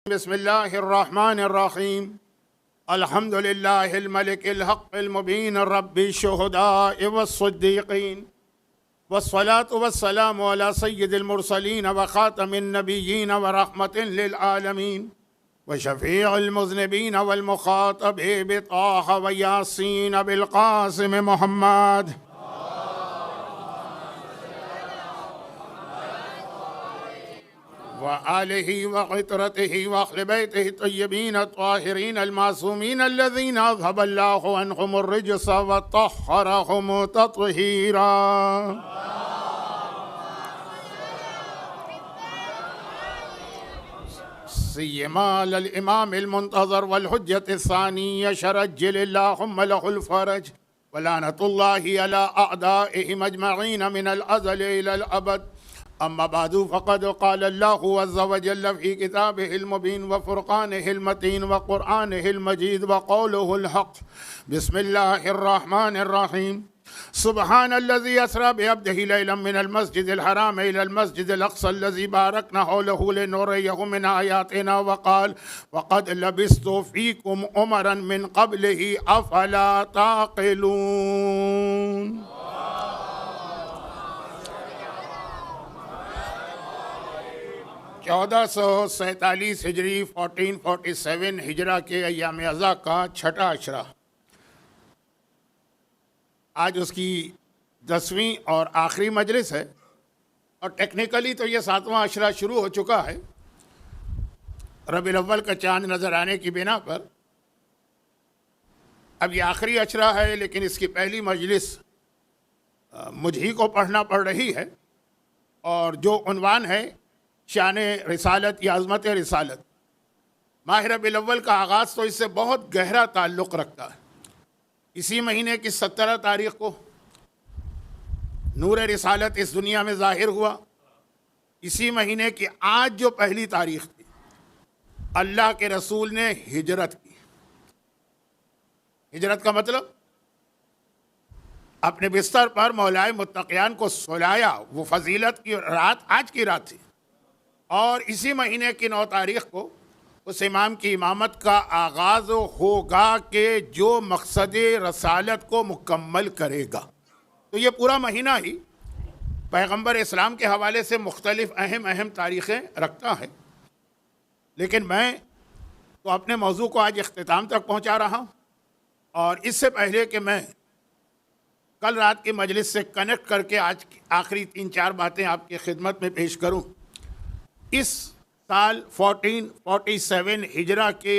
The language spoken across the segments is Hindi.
बिस्मिल्लाहिर्रहमानिर्रहीम अल्हम्दुलिल्लाहिल मलिकिल हक़्क़िल मुबीन रब्बिश शुहदाए वस्सिद्दीक़ीन वस्सलातु वस्सलामु अला सय्यिदिल मुरसलीन व ख़ातमिन नबिय्यीन व रहमतिन लिल आलमीन व शफ़ीइल मुज़निबीन वल मुख़ातबि बिताहा व यासीन बिल क़ासिम मुहम्मद व आलिहि व इतरतिहि व अहले बैतिहि तय्यबीन ताहिरीन अलमासूमीन अल्लज़ीना अज़हबल्लाहु अन्हुमुर रिज्स व तह्हरहुम तत्हीरा। सिय्यमा अल इमामिल मुंतज़र वल हुज्जतिस सानिय शरज्जिलिल्लाहुम्मा लहुल फ़रज व लानतुल्लाहि अला अअदाइहिम अजमईन मिनल अज़ल इलल अबद। अम्मा बादु फ़क़द क़ाल अल्लाहु अज़्ज़ व जल्ल फ़ी किताबिहिल मुबीन व फ़ुरक़ानिहिल मतीन व क़ुरआनिहिल मजीद व क़ौलुहुल हक़्क़। बिस्मिल्लाहिर रहमानिर रहीम। सुब्हानल्लज़ी अस्रा बिअब्दिही लैलन मिनल मस्जिदिल हराम इलल मस्जिदिल अक़्सा अल्लज़ी बारकना हौलहु लिनुरियहु मिन आयातिना व क़ाल वक़द लबिस्तु फ़ीकुम उमरन मिन क़ब्लिही अफ़ला ताक़िलून। 1447 हिजरी 1447 हिजरा के अय्याम अज़ा का छठा अशरा, आज उसकी 10वीं और आखिरी मजलिस है और टेक्निकली तो ये 7वां अशरा शुरू हो चुका है। रबीउल अव्वल का चांद नज़र आने की बिना पर अब ये आखिरी अशरा है, लेकिन इसकी पहली मजलिस मुझी को पढ़ना पड़ रही है और जो उन्वान है शान रिसालत या अज़मत रिसालत। माह रबीउल अव्वल का आगाज़ तो इससे बहुत गहरा ताल्लुक़ रखता है। इसी महीने की 17 तारीख़ को नूर रिसालत इस दुनिया में ज़ाहिर हुआ। इसी महीने की आज जो पहली तारीख़ थी, अल्लाह के रसूल ने हिजरत की। हिजरत का मतलब अपने बिस्तर पर मौलाए मुत्तक़ियान को सुलाया। वो फजीलत की रात आज की रात थी और इसी महीने की 9 तारीख़ को उस इमाम की इमामत का आगाज़ होगा कि जो मकसद रसालत को मुकम्मल करेगा। तो ये पूरा महीना ही पैगंबर इस्लाम के हवाले से मुख्तलिफ़ अहम तारीख़ें रखता है, लेकिन मैं तो अपने मौजू को आज इख्तिताम तक पहुँचा रहा हूँ। और इससे पहले कि मैं कल रात की मजलिस से कनेक्ट करके आज की आखिरी 3-4 बातें आपकी खिदमत में पेश करूँ, इस साल 1447 हिजरा के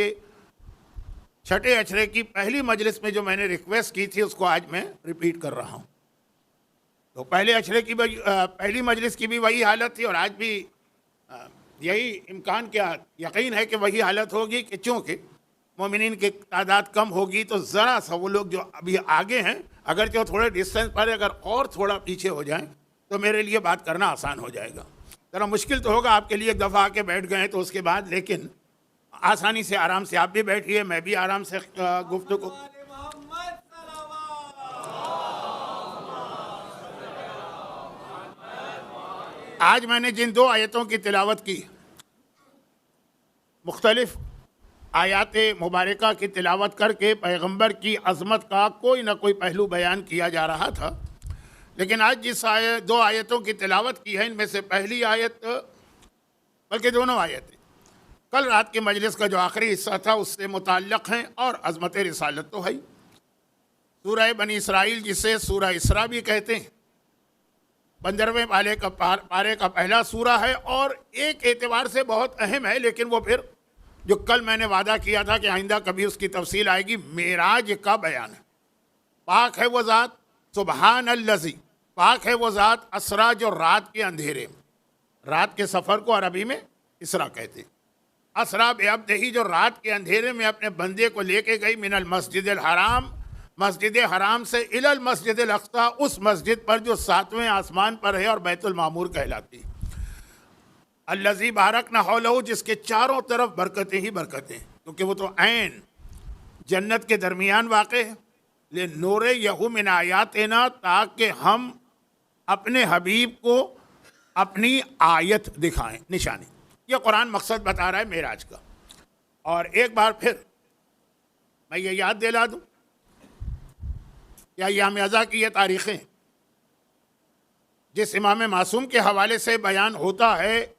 छठे अशरे की पहली मजलिस में जो मैंने रिक्वेस्ट की थी उसको आज मैं रिपीट कर रहा हूँ। तो पहले अशरे की पहली मजलिस की भी वही हालत थी और आज भी यही इम्कान क्या यकीन है कि वही हालत होगी कि चूँकि मोमिनीन की तादाद कम होगी तो ज़रा सा वो लोग जो अभी आगे हैं, अगर जो थोड़े डिस्टेंस पर अगर और थोड़ा पीछे हो जाएं तो मेरे लिए बात करना आसान हो जाएगा। ज़रा मुश्किल तो होगा आपके लिए, एक दफ़ा आके बैठ गए तो उसके बाद, लेकिन आसानी से आराम से आप भी बैठिए, मैं भी आराम से गुफ्तगू। आज मैंने जिन 2 आयतों की तिलावत की, मुख्तलिफ आयात मुबारका की तिलावत करके पैगंबर की अज़मत का कोई ना कोई पहलू बयान किया जा रहा था, लेकिन आज जिस 2 आयतों की तिलावत की है, इनमें से पहली आयत, बल्कि दोनों आयतें कल रात की मजलिस का जो आखिरी हिस्सा था उससे मुताल्लिक़ हैं और अज़मत रिसालत तो है। सूरह बनी इसराइल, जिसे सूरह इसरा भी कहते हैं, 15वें पारे का पहला सूरा है और एक एतबार से बहुत अहम है, लेकिन वो फिर जो कल मैंने वादा किया था कि आइंदा कभी उसकी तफसील आएगी, मेराज का बयान है। पाक है वो ज़ात, सुबहान अल्लज़ी, पाक है वो ज़ात असरा, जो रात के अंधेरे में, रात के सफ़र को अरबी में इसरा कहते हैं। असरा बेअब्दिही, जो रात के अंधेरे में अपने बंदे को लेके गई, मिनल मस्जिदिल हराम, मस्जिद हराम से इलल मस्जिदिल अक़्सा, उस मस्जिद पर जो 7वें आसमान पर है और बैतुल मामूर कहलाती, अल्लज़ी बारकना हौलहु, जिसके चारों तरफ बरकतें ही बरकतें, क्योंकि वो तो ऐन जन्नत के दरमियान वाक़े है। ले नूरे यहू मिन आयातिना, ताकि हम अपने हबीब को अपनी आयत दिखाएं, निशानी। ये कुरान मकसद बता रहा है मेराज का। और एक बार फिर मैं ये याद दिला दूं, क्या याम अज़ा की ये तारीख़ें जिस इमाम मासूम के हवाले से बयान होता है,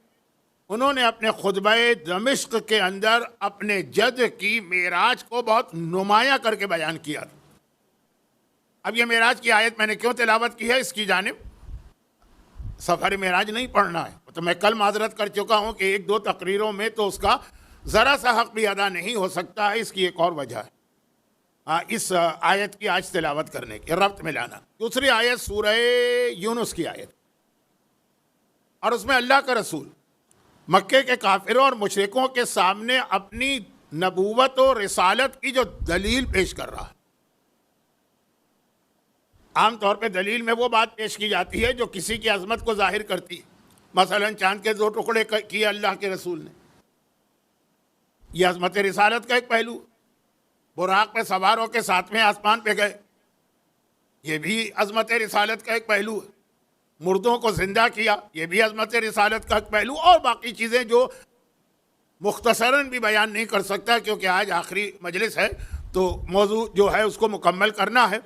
उन्होंने अपने खुतबे दमिश्क के अंदर अपने जद की मेराज को बहुत नुमाया करके बयान किया था। अब ये मेराज की आयत मैंने क्यों तिलावत की है, इसकी जानिब सफ़र मेराज नहीं पढ़ना है, तो मैं कल माजरत कर चुका हूँ कि एक दो तकरीरों में तो उसका ज़रा सा हक़ भी अदा नहीं हो सकता है। इसकी एक और वजह है इस आयत की आज तिलावत करने की, रब्त में लाना। दूसरी आयत सूरह यूनुस की आयत, और उसमें अल्लाह का रसूल मक्के के काफिरों और मुशरिकों के सामने अपनी नबूवत और रिसालत की जो दलील पेश कर रहा है। आम तौर पे दलील में वो बात पेश की जाती है जो किसी की अजमत को जाहिर करती है। मसलन चांद के 2 टुकड़े किए अल्लाह के रसूल ने, यह अजमत रिसालत का एक पहलू। बुराक पे सवार होकर 7वें आसमान पे गए, ये भी अजमत रिसालत का एक पहलू है। मुर्दों को जिंदा किया, ये भी अजमत रिसालत का एक पहलू, और बाकी चीज़ें जो मुख्तसरन भी बयान नहीं कर सकता क्योंकि आज आखिरी मजलिस है तो मौजू जो है उसको मुकम्मल करना है।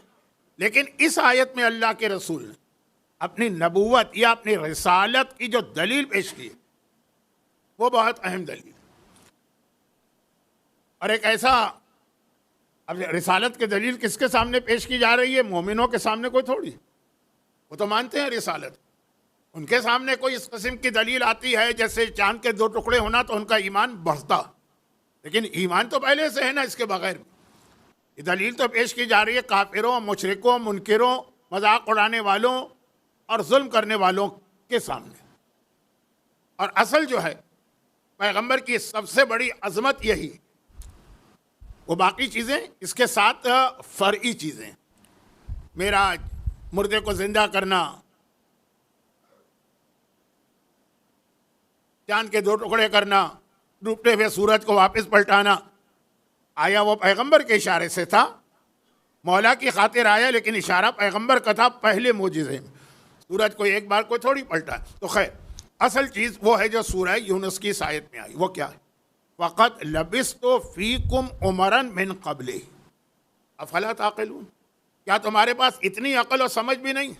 लेकिन इस आयत में अल्लाह के रसूल ने अपनी नबूवत या अपनी रिसालत की जो दलील पेश की है वो बहुत अहम दलील, और एक ऐसा, अब रिसालत की दलील किसके सामने पेश की जा रही है? मोमिनों के सामने कोई थोड़ी, वो तो मानते हैं रिसालत। उनके सामने कोई इस किस्म की दलील आती है जैसे चांद के 2 टुकड़े होना तो उनका ईमान बढ़ता, लेकिन ईमान तो पहले से है ना, इसके बगैर ये दलील तो पेश की जा रही है काफिरों, मुशरिकों, मुनकिरों, मजाक उड़ाने वालों और जुल्म करने वालों के सामने। और असल जो है पैगंबर की सबसे बड़ी अजमत यही, वो बाकी चीज़ें इसके साथ फर्ई चीज़ें, मेराज, मुर्दे को जिंदा करना, चांद के 2 टुकड़े करना, डूबते हुए सूरज को वापस पलटाना, आया वो पैगंबर के इशारे से था, मौला की खातिर आया, लेकिन इशारा पैगंबर का था पहले मोजिज़े में। सूरज को एक बार कोई थोड़ी पलटा। तो खैर असल चीज़ वो है जो सूरह यूनुस की आयत में आई, वो क्या है? फ़क़त लबिस्तु फ़ीकुम उमरन मिन क़ब्लि अफ़ला ताक़िलून, क्या तुम्हारे पास इतनी अकल और समझ भी नहीं?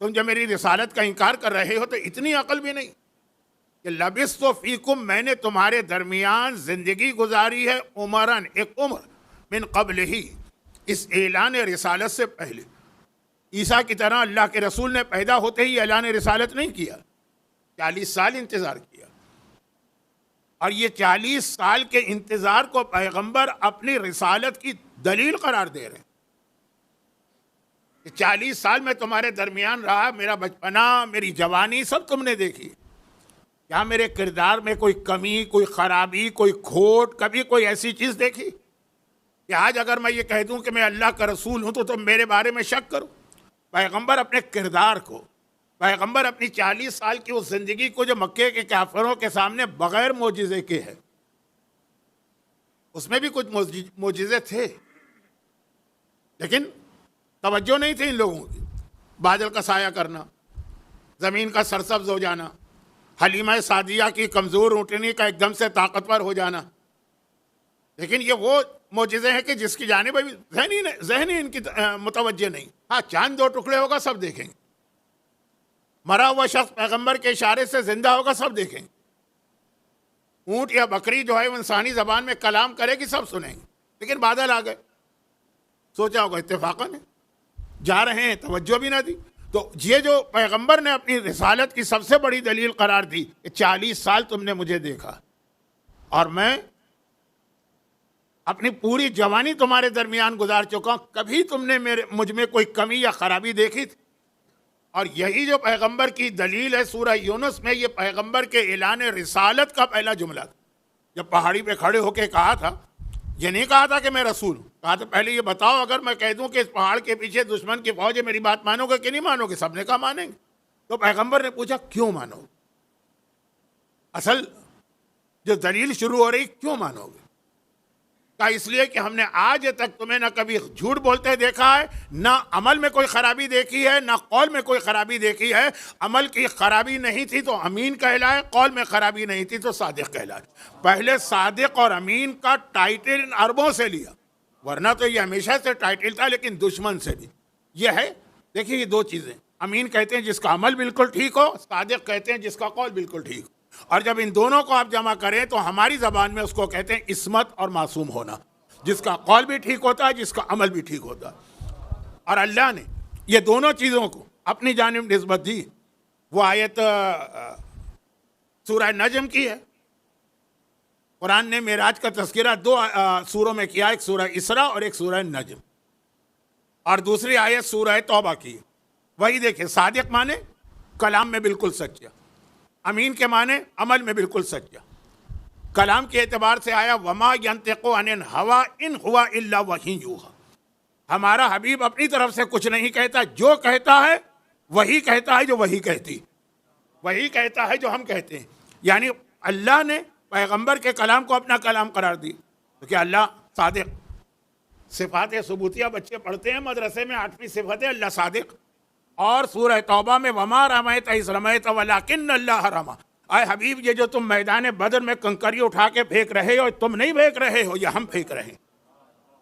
तुम जब मेरी रिसालत का इनकार कर रहे हो तो इतनी अकल भी नहीं कि लबिस्तु फ़ीकुम, मैंने तुम्हारे दरमियान ज़िंदगी गुजारी है, उमरन, एक उम्र, मिन क़ब्लिही, इस ऐलान रिसालत से पहले। ईसा की तरह अल्लाह के रसूल ने पैदा होते ही ऐलान रिसालत नहीं किया, 40 साल इंतज़ार किया, और ये 40 साल के इंतज़ार को पैगंबर अपनी रिसालत की दलील करार दे रहे हैं। 40 साल में तुम्हारे दरमियान रहा, मेरा बचपना, मेरी जवानी सब तुमने देखी। क्या मेरे किरदार में कोई कमी, कोई ख़राबी, कोई खोट, कभी कोई ऐसी चीज़ देखी कि आज अगर मैं ये कह दूं कि मैं अल्लाह का रसूल हूं तो तुम मेरे बारे में शक करो? पैगंबर अपने किरदार को, पैगंबर अपनी 40 साल की उस ज़िंदगी को जो मक्के के काफिरों के सामने बग़ैर मोजिज़े के है, उसमें भी कुछ मोजिज़े थे, लेकिन तवज्जो नहीं थी इन लोगों की। बादल का साया करना, ज़मीन का सरसब्ज हो जाना, हलीमा सादिया की कमज़ोर ऊँटनी का एकदम से ताकतवर हो जाना, लेकिन ये वो मोजिज़े हैं कि जिसकी जानिब अभी ज़हनी इनकी मुतवज्जे नहीं। हाँ, चांद 2 टुकड़े होगा सब देखेंगे, मरा हुआ शख्स पैगंबर के इशारे से जिंदा होगा सब देखेंगे, ऊँट या बकरी जो है वो इंसानी ज़बान में कलाम करेगी सब सुनेंगे, लेकिन बादल आ गए, सोचा होगा इत्तेफाकन है, जा रहे हैं, तवज्जो भी ना दी। तो ये जो पैगंबर ने अपनी रिसालत की सबसे बड़ी दलील करार दी कि 40 साल तुमने मुझे देखा और मैं अपनी पूरी जवानी तुम्हारे दरमियान गुजार चुका हूं, कभी तुमने मुझ में कोई कमी या खराबी देखी थी? और यही जो पैगंबर की दलील है सूरह यूनुस में, ये पैगंबर के ऐलान रिसालत का पहला जुमला था। जब पहाड़ी पे खड़े होके कहा था, ये नहीं कहा था कि मैं रसूल हूँ, कहा था पहले ये बताओ, अगर मैं कह दूं कि इस पहाड़ के पीछे दुश्मन की फौज है, मेरी बात मानोगे कि नहीं मानोगे? सबने कहा मानेंगे। तो पैगंबर ने पूछा क्यों मानोगे? असल जो दलील शुरू हो रही, क्यों मानोगे? का इसलिए कि हमने आज तक तुम्हें ना कभी झूठ बोलते देखा है, ना अमल में कोई खराबी देखी है, ना कौल में कोई खराबी देखी है। अमल की खराबी नहीं थी तो अमीन कहलाए, कौल में खराबी नहीं थी तो सादिक कहलाए। पहले सादिक और अमीन का टाइटल इन अरबों से लिया, वरना तो ये हमेशा से टाइटल था, लेकिन दुश्मन से भी। यह है, देखिए ये दो चीज़ें। अमीन कहते हैं जिसका अमल बिल्कुल ठीक हो, सादिक कहते हैं जिसका कौल बिल्कुल ठीक हो। और जब इन दोनों को आप जमा करें तो हमारी ज़बान में उसको कहते हैं इस्मत और मासूम होना, जिसका कौल भी ठीक होता है, जिसका अमल भी ठीक होता है। और अल्लाह ने ये दोनों चीज़ों को अपनी जानिब निस्बत दी। वो आयत सूरह नजम की है। कुरान ने मेराज का तज़किरा दो सूरों में किया, एक सूरह इसरा और एक सूरह नजम, और दूसरी आयत सूरह तौबा की। वही देखिए, सादिक माने कलाम में बिल्कुल सच्चा, अमीन के माने अमल में बिल्कुल सच्चा। कलाम के एतबार से आया वमा यंतिक़ु अनिल हवा इन हुवा इल्ला वही यूहा। हमारा हबीब अपनी तरफ से कुछ नहीं कहता, जो कहता है वही कहता है जो वही कहती, वही कहता है जो हम कहते हैं। यानी अल्लाह ने पैगंबर के कलाम को अपना कलाम करार दी। तो क्या अल्लाह सादिक? सिफात सबूतिया बच्चे पढ़ते हैं मदरसे में, 8वीं सिफत है अल्लाह सादिक। और सूरह तौबा में वमा रमैत इज़ रमैत वलाकिन अल्लाह रमा। आए हबीब, ये जो तुम मैदान बदर में कंकरी उठा के फेंक रहे हो, तुम नहीं फेंक रहे हो, ये हम फेंक रहे हैं।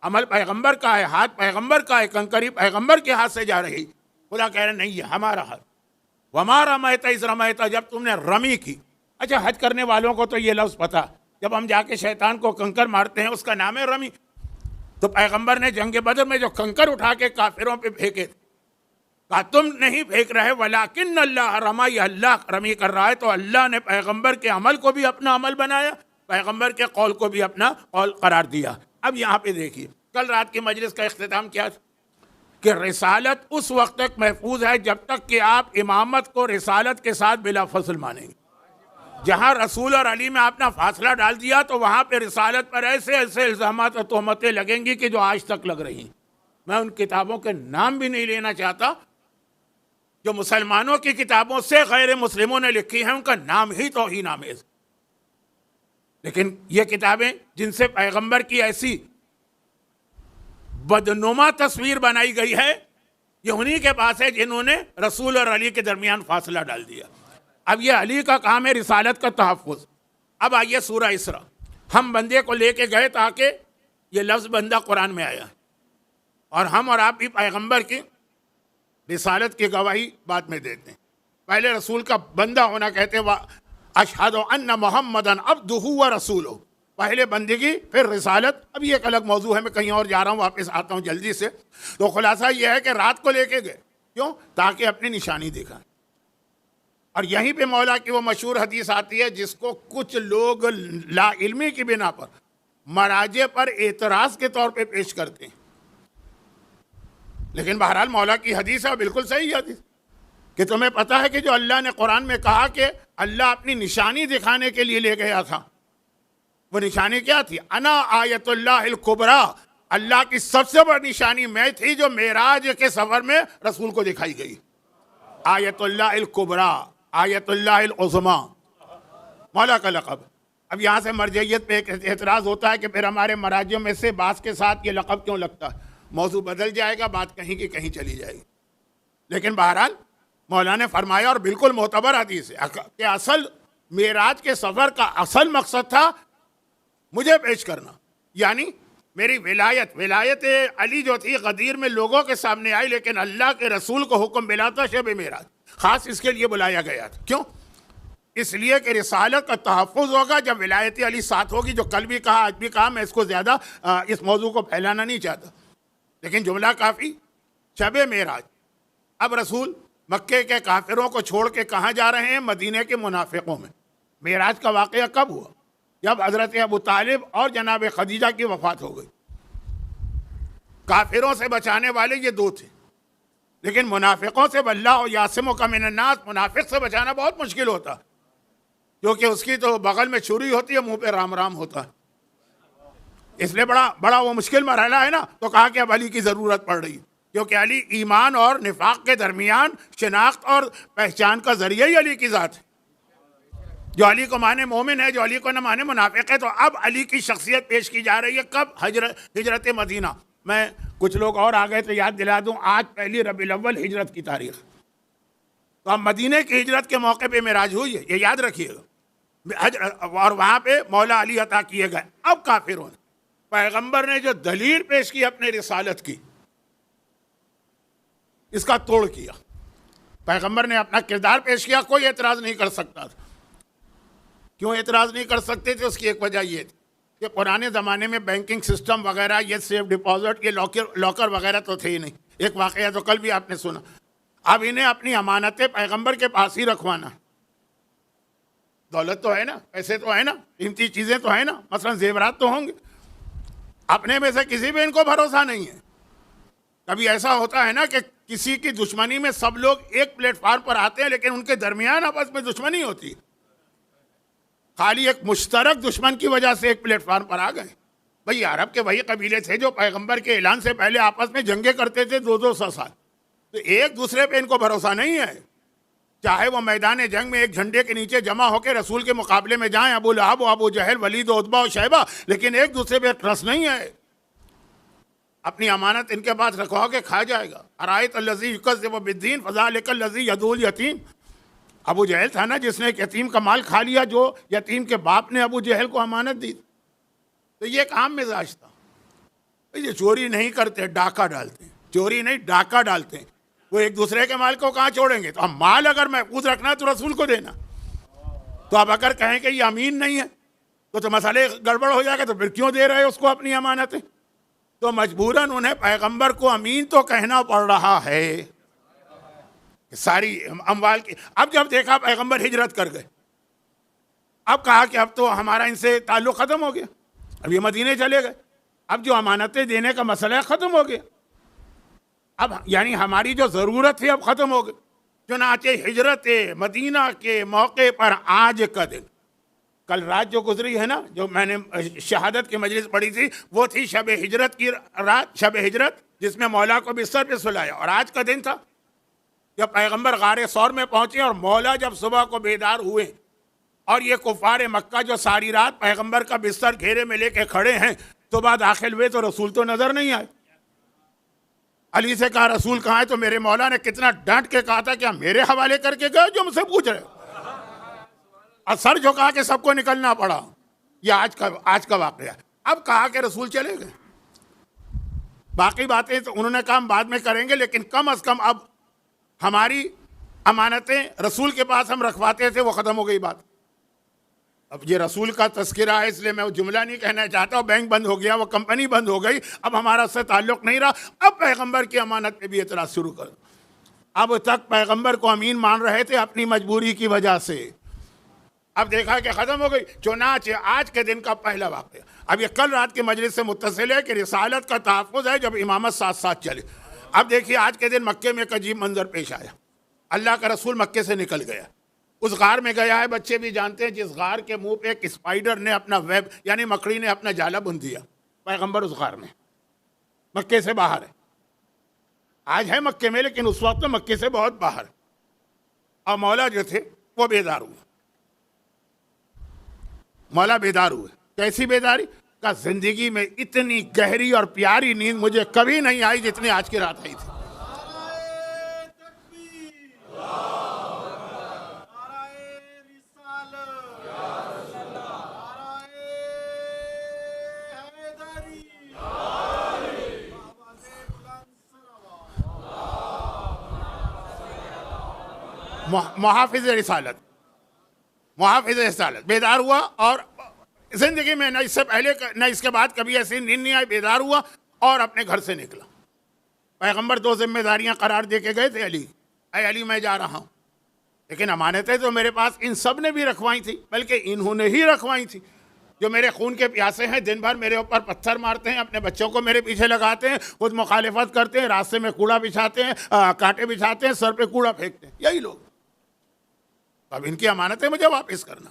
अमल पैगंबर का है, हाथ पैगंबर का है, कंकरी पैगंबर के हाथ से जा रही। खुदा कह रहे नहीं, ये हमारा हाथ। वमा रमैत इज़ रमैत, जब तुमने रमी की। अच्छा, हज करने वालों को तो ये लफ्ज़ पता, जब हम जाके शैतान को कंकर मारते हैं उसका नाम है रमी। तो पैगंबर ने जंग बदर में जो कंकर उठा के काफिरों पे फेंके, कहा तुम नहीं फेंक रहे, वलाकिन अल्लाह रमा, ये अल्लाह रमी कर रहा है। तो अल्लाह ने पैगंबर के अमल को भी अपना अमल बनाया, पैगंबर के कौल को भी अपना कौल करार दिया। अब यहाँ पे देखिए, कल रात की मजलिस का इख्तिताम क्या था कि रिसालत उस वक्त तक महफूज है जब तक कि आप इमामत को रिसालत के साथ बिला फसल मानेंगे। जहाँ रसूल और अली में आपने फासला डाल दिया तो वहाँ पे रिसालत पर ऐसे ऐसे इल्ज़ामात और तोहमतें लगेंगी कि जो आज तक लग रही। मैं उन किताबों के नाम भी नहीं लेना चाहता जो मुसलमानों की किताबों से गैर मुस्लिमों ने लिखी हैं, उनका नाम ही तौहीन आमेज़। लेकिन ये किताबें जिनसे पैगंबर की ऐसी बदनुमा तस्वीर बनाई गई है, ये उन्हीं के पास है जिन्होंने रसूल और अली के दरमियान फासला डाल दिया। अब ये अली का काम है रिसालत का तहफ़्फ़ुज़। अब आइए सूरह इसरा। हम बंदे को लेके गए ताकि ये लफ्ज़ बंदा कुरान में आया, और हम और आप भी पैगंबर की रिसालत की गवाही बाद में देते हैं। पहले रसूल का बंदा होना कहते हैं अशहदु अन्न मुहम्मदन अब्दुहु व रसूलुहु, पहले बंदगी फिर रिसालत। अब ये एक अलग मौजू है, मैं कहीं और जा रहा हूँ, वापस आता हूँ जल्दी से। तो खुलासा ये है कि रात को लेके गए, क्यों? ताकि अपनी निशानी दिखाएं। और यहीं पे मौला की वो मशहूर हदीस आती है जिसको कुछ लोग ला इल्मी की बिना पर मराजे पर एतराज़ के तौर पे पेश करते हैं, लेकिन बहरहाल मौला की हदीस है, बिल्कुल सही हदीस, कि तुम्हें पता है कि जो अल्लाह ने कुरान में कहा कि अल्लाह अपनी निशानी दिखाने के लिए ले गया था, वो निशानी क्या थी? अना आयतुल्लाहिल कुबरा, अल्लाह की सबसे बड़ी निशानी मैं थी जो मेराज के सफर में रसूल को दिखाई गई। आयतुल्लाहिल कुबरा, आयतुल्लाहिल उज़मा, मौला का लक़ब। अब यहाँ से मरजइयत पे एक एतराज़ होता है कि फिर हमारे मराजियों में से बास के साथ ये लक़ब क्यों लगता है। मौजू बदल जाएगा, बात कहीं की कहीं चली जाएगी। लेकिन बहरहाल मौला ने फरमाया, और बिल्कुल मोतबर हदीस है, कि असल मेराज के सफ़र का असल मकसद था मुझे पेश करना। यानी मेरी विलायत अली जो थी गदीर में लोगों के सामने आई, लेकिन अल्लाह के रसूल को हुक्म मिला था शब मेराज, ख़ास इसके लिए बुलाया गया था। क्यों? इसलिए कि रिसालत का तहफ़्फ़ुज़ होगा जब विलायत अली साथ होगी, जो कल भी कहा आज भी कहा। मैं इसको ज़्यादा इस मौजू को फैलाना नहीं चाहता, लेकिन जुमला काफ़ी। शब मेराज, अब रसूल मक्के के काफिरों को छोड़ के कहाँ जा रहे हैं? मदीने के मुनाफिकों में। मेराज का वाक़या कब हुआ? जब हज़रत अबू तालिब और जनाब खदीजा की वफ़ात हो गई। काफिरों से बचाने वाले ये दो थे, लेकिन मुनाफिकों से वल्लाहु यासिमुका मिनन्नास, मुनाफिक से बचाना बहुत मुश्किल होता, क्योंकि उसकी तो बगल में छुरी होती है, मुंह पे राम राम होता है। इसलिए बड़ा वो मुश्किल मरहला है ना। तो कहा कि अब अली की ज़रूरत पड़ रही है, क्योंकि अली ईमान और निफाक के दरमियान शिनाख्त और पहचान का ज़रिया ही अली की ज़ात है। जो अली को माने मोमिन है, जो अली को न माने मुनाफिक है। तो अब अली की शख्सियत पेश की जा रही है। कब? हिजरत मदीना। मैं कुछ लोग और आ गए तो याद दिला दूं, आज पहली रबीउल अव्वल हिजरत की तारीख। तो अब मदीने की हिजरत के मौके पे मेराज हुई है, ये याद रखिएगा। और वहां पे मौला अली अता किए गए। अब काफिरों ने, पैगंबर ने जो दलील पेश की अपने रिसालत की, इसका तोड़ किया। पैगंबर ने अपना किरदार पेश किया, कोई एतराज नहीं कर सकता था। क्यों एतराज नहीं कर सकते थे? उसकी एक वजह ये थी कि पुराने ज़माने में बैंकिंग सिस्टम वगैरह, ये सेफ डिपॉजिट, ये लॉकर वगैरह तो थे ही नहीं। एक वाक़या तो कल भी आपने सुना। अब इन्हें अपनी अमानतें पैगंबर के पास ही रखवाना। दौलत तो है ना, पैसे तो है ना, कीमती चीज़ें तो है ना, मसलन जेवरात तो होंगे। अपने में से किसी पे इनको भरोसा नहीं है। कभी ऐसा होता है ना कि किसी की दुश्मनी में सब लोग एक प्लेटफार्म पर आते हैं, लेकिन उनके दरमियान आपस में दुश्मनी होती है। खाली एक मुश्तरक दुश्मन की वजह से एक प्लेटफार्म पर आ गए। भाई अरब के वही कबीले थे जो पैगंबर के ऐलान से पहले आपस में जंगे करते थे 200 साल। तो एक दूसरे पे इनको भरोसा नहीं है। चाहे वो मैदान जंग में एक झंडे के नीचे जमा होकर रसूल के मुकाबले में जाएं, अबू लहब, अबू जहल, वलीद, उतबा और शैबा, लेकिन एक दूसरे पे ट्रस्ट नहीं है। अपनी अमानत इनके पास रखवाओ के खा जाएगा। अरायत अल्लज़ी युकज़्ज़िबु बिद्दीन फ़ज़ालिकल लज़ी यदूल यतीम। अबू जहल था ना जिसने एक यतीम का माल खा लिया, जो यतीम के बाप ने अबू जहल को अमानत दी। तो ये एक आम मिजाज था। ये चोरी नहीं करते, डाका डालते हैं। चोरी नहीं, डाका डालते हैं। वो एक दूसरे के माल को कहाँ छोड़ेंगे? तो अब माल अगर महफूज रखना है तो रसूल को देना। तो अब अगर कहें कि ये अमीन नहीं है तो मसले गड़बड़ हो जाएगा। तो फिर क्यों दे रहे हैं उसको अपनी अमानतें? तो मजबूरन उन्हें पैगंबर को अमीन तो कहना पड़ रहा है सारी अमवाल की। अब जब देखा पैगंबर हिजरत कर गए, अब कहा कि अब तो हमारा इनसे ताल्लुक ख़त्म हो गया, अब ये मदीने चले गए, अब जो अमानतें देने का मसला ख़त्म हो गया। अब यानी हमारी जो ज़रूरत थी अब ख़त्म हो गई। चुनाचे हिजरत मदीना के मौके पर आज का दिन, कल रात जो गुजरी है ना, जो मैंने शहादत की मजलिस पढ़ी थी, वो थी शब हिजरत की रात, शब हिजरत, जिसमें मौला को बिस्तर पे सुलाया। और आज का दिन था जब पैगंबर गारे सौर में पहुंचे और मौला जब सुबह को बेदार हुए और ये कुफार मक्का जो सारी रात पैगंबर का बिस्तर घेरे में लेके खड़े हैं, सुबह दाखिल हुए तो रसूल तो नजर नहीं आए। अली से कहा रसूल कहाँ है? तो मेरे मौला ने कितना डांट के कहा था, क्या मेरे हवाले करके गए जो मुझसे पूछ रहे हो? और सर झुका के सबको निकलना पड़ा। ये आज का वाकया। अब कहा कि रसूल चले गए। बाकी बातें तो उन्होंने कहा हम बाद में करेंगे, लेकिन कम अज कम अब हमारी अमानतें रसूल के पास हम रखवाते थे, वो ख़त्म हो गई बात। अब ये रसूल का तस्करा है, इसलिए मैं वो जुमला नहीं कहना चाहता। बैंक बंद हो गया, वो कंपनी बंद हो गई, अब हमारा उससे ताल्लुक़ नहीं रहा। अब पैगंबर की अमानत पे भी एतराज़ शुरू कर। अब तक पैगंबर को अमीन मान रहे थे अपनी मजबूरी की वजह से, अब देखा कि ख़त्म हो गई। चुनाचे आज के दिन का पहला वाक़या। अब ये कल रात की मजलिस से मुत्तसिल है कि रिसालत का तहफ़्फ़ुज़ है जब इमामत साथ साथ चले। अब देखिए आज के दिन मक्के में एक अजीब मंजर पेश आया। अल्लाह का रसूल मक्के से निकल गया, उस गार में गया है। बच्चे भी जानते हैं जिस गार के मुंह पे एक स्पाइडर ने अपना वेब यानी मकड़ी ने अपना जाला बुन दिया। पैगंबर उस गार में मक्के से बाहर है। आज है मक्के में, लेकिन उस वक्त तो मक्के से बहुत बाहर। और मौला जो थे वो बेदार हुए। मौला बेदार हुए। कैसी बेदारी का? जिंदगी में इतनी गहरी और प्यारी नींद मुझे कभी नहीं आई जितनी आज की रात आई थी। मुहाफिज रिसालत बेदार हुआ। और जिंदगी में न इससे पहले न इसके बाद कभी ऐसी नींद नहीं आई। बेदार हुआ और अपने घर से निकला। पैगंबर 2 जिम्मेदारियां करार दे के गए थे अली, अय अली मैं जा रहा हूं, लेकिन अमानतें तो मेरे पास इन सब ने भी रखवाई थी, बल्कि इन्होंने ही रखवाई थी। जो मेरे खून के प्यासे हैं, दिन भर मेरे ऊपर पत्थर मारते हैं, अपने बच्चों को मेरे पीछे लगाते हैं, खुद मुखालिफत करते हैं, रास्ते में कूड़ा बिछाते हैं, कांटे बिछाते हैं, सर पे कूड़ा फेंकते हैं, यही लोग। अब इनकी अमानतें मुझे वापस करना।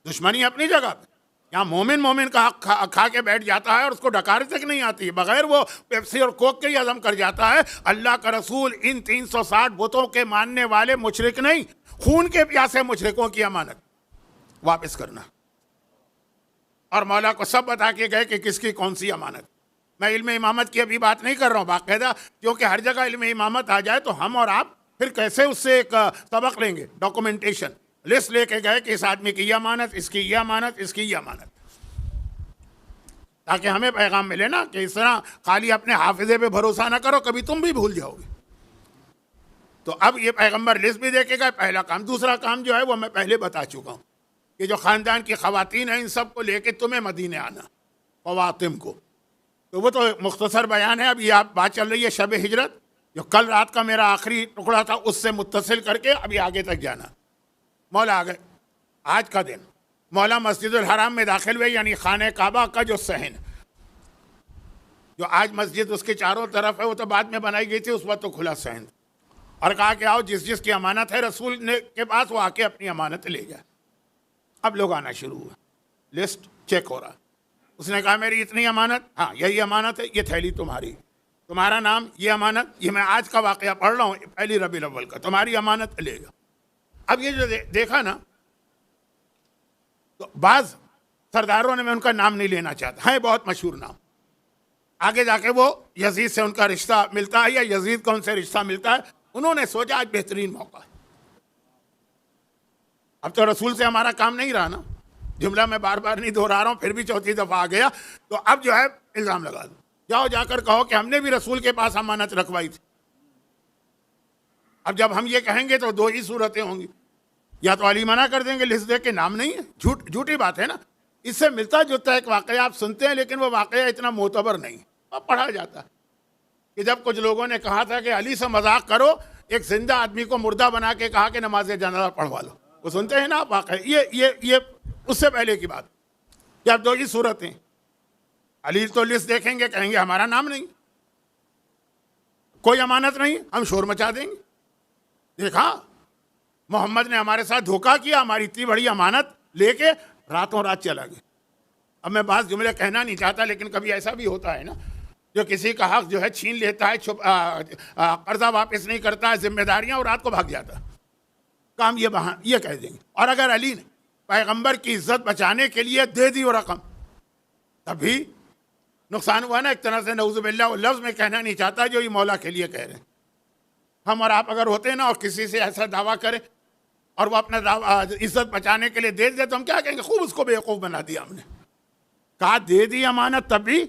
दुश्मनी अपनी जगह पे। यहाँ मोमिन का खा के बैठ जाता है और उसको डकारी तक नहीं आती, बगैर वो पेप्सी और कोक के ही हजम कर जाता है। अल्लाह का रसूल इन 360 बुतों के मानने वाले मुशरिक नहीं, खून के प्यासे मुशरिकों की अमानत। वापस करना। और मौला को सब बता के गए कि किसकी कौन सी अमानत। मैं इल्म इमामत की अभी बात नहीं कर रहा हूँ बाकायदा, क्योंकि हर जगह इल्म इमामत आ जाए तो हम और आप फिर कैसे उससे एक सबक लेंगे। डॉक्यूमेंटेशन लिस्ट लेके गए कि इस आदमी की ये अमानत, इसकी ये अमानत, इसकी ये अमानत, ताकि हमें पैगाम मिले ना कि इस तरह खाली अपने हाफिजे पे भरोसा ना करो, कभी तुम भी भूल जाओगे। तो अब ये पैगंबर लिस्ट भी देके गए, पहला काम। दूसरा काम जो है वो मैं पहले बता चुका हूँ कि जो ख़ानदान की ख़वातीन हैं इन सब को लेके तुम्हें मदीने आना, ख़वातीम को। तो वो तो मुख्तसर बयान है। अब ये आप बात चल रही है शब हिजरत, जो कल रात का मेरा आखिरी टुकड़ा था उससे मुत्तसिल करके अभी आगे तक जाना। मौला आ गए आज का दिन, मौला मस्जिदुल हराम में दाखिल हुए, यानी खाने काबा का जो सहन, जो आज मस्जिद उसके चारों तरफ है, वो तो बाद में बनाई गई थी, उस वक्त तो खुला सहन। और कहा कि आओ जिस जिसकी अमानत है रसूल ने के पास, वो आके अपनी अमानत ले जाए। अब लोग आना शुरू हुआ, लिस्ट चेक हो रहा। उसने कहा मेरी इतनी अमानत, हाँ यही अमानत है, ये थैली तुम्हारी, तुम्हारा नाम, ये अमानत, ये मैं आज का वाक़या पढ़ रहा हूँ, पहली रबीउल अव्वल का, तुम्हारी अमानत लेगा। अब ये जो देखा ना, तो बाज़ सरदारों ने, मैं उनका नाम नहीं लेना चाहता, है बहुत मशहूर नाम, आगे जाके वो यजीद से उनका रिश्ता मिलता है या यजीद का उनसे रिश्ता मिलता है। उन्होंने सोचा आज बेहतरीन मौका है, अब तो रसूल से हमारा काम नहीं रहा ना, जुमला मैं बार बार नहीं दोहरा रहा हूँ, फिर भी चौथी दफ़ा आ गया, तो अब जो है इल्ज़ाम लगा दो, जाओ जाकर कहो कि हमने भी रसूल के पास अमानत रखवाई थी। अब जब हम ये कहेंगे तो दो ही सूरतें होंगी, या तो अली मना कर देंगे लिस्ट दे के नाम नहीं है, झूठी बात है ना। इससे मिलता जुलता एक वाक़या आप सुनते हैं, लेकिन वो वाक़या इतना मोतबर नहीं, अब पढ़ा जाता है कि जब कुछ लोगों ने कहा था कि अली से मजाक करो, एक जिंदा आदमी को मुर्दा बना के कहा कि नमाज जनाजा पढ़वा लो, वो सुनते हैं ना आप वाक़या। ये उससे पहले की बात। या दो ही सूरतें, अली तो लिस्ट देखेंगे कहेंगे हमारा नाम नहीं, कोई अमानत नहीं, हम शोर मचा देंगे, देखा मोहम्मद ने हमारे साथ धोखा किया, हमारी इतनी बड़ी अमानत लेके रातों रात चला गया। अब मैं बात जुमले कहना नहीं चाहता, लेकिन कभी ऐसा भी होता है ना, जो किसी का हक जो है छीन लेता है, कर्जा वापस नहीं करता है, जिम्मेदारियां, और रात को भाग जाता है, काम ये कह देंगे। और अगर अली ने पैगंबर की इज्जत बचाने के लिए दे दी वो रकम, तभी नुकसान हुआ ना एक तरह से। नऊज़ुबिल्लाह, वो लफ्ज़ में कहना नहीं चाहता जो ये मौला के लिए कह रहे हैं। हम और आप अगर होते ना और किसी से ऐसा दावा करें और वो अपना दावा इज्जत बचाने के लिए दे दे, तो हम क्या कहेंगे, खूब उसको बेवकूफ़ बना दिया हमने। कहा दे दी अमानत तब भी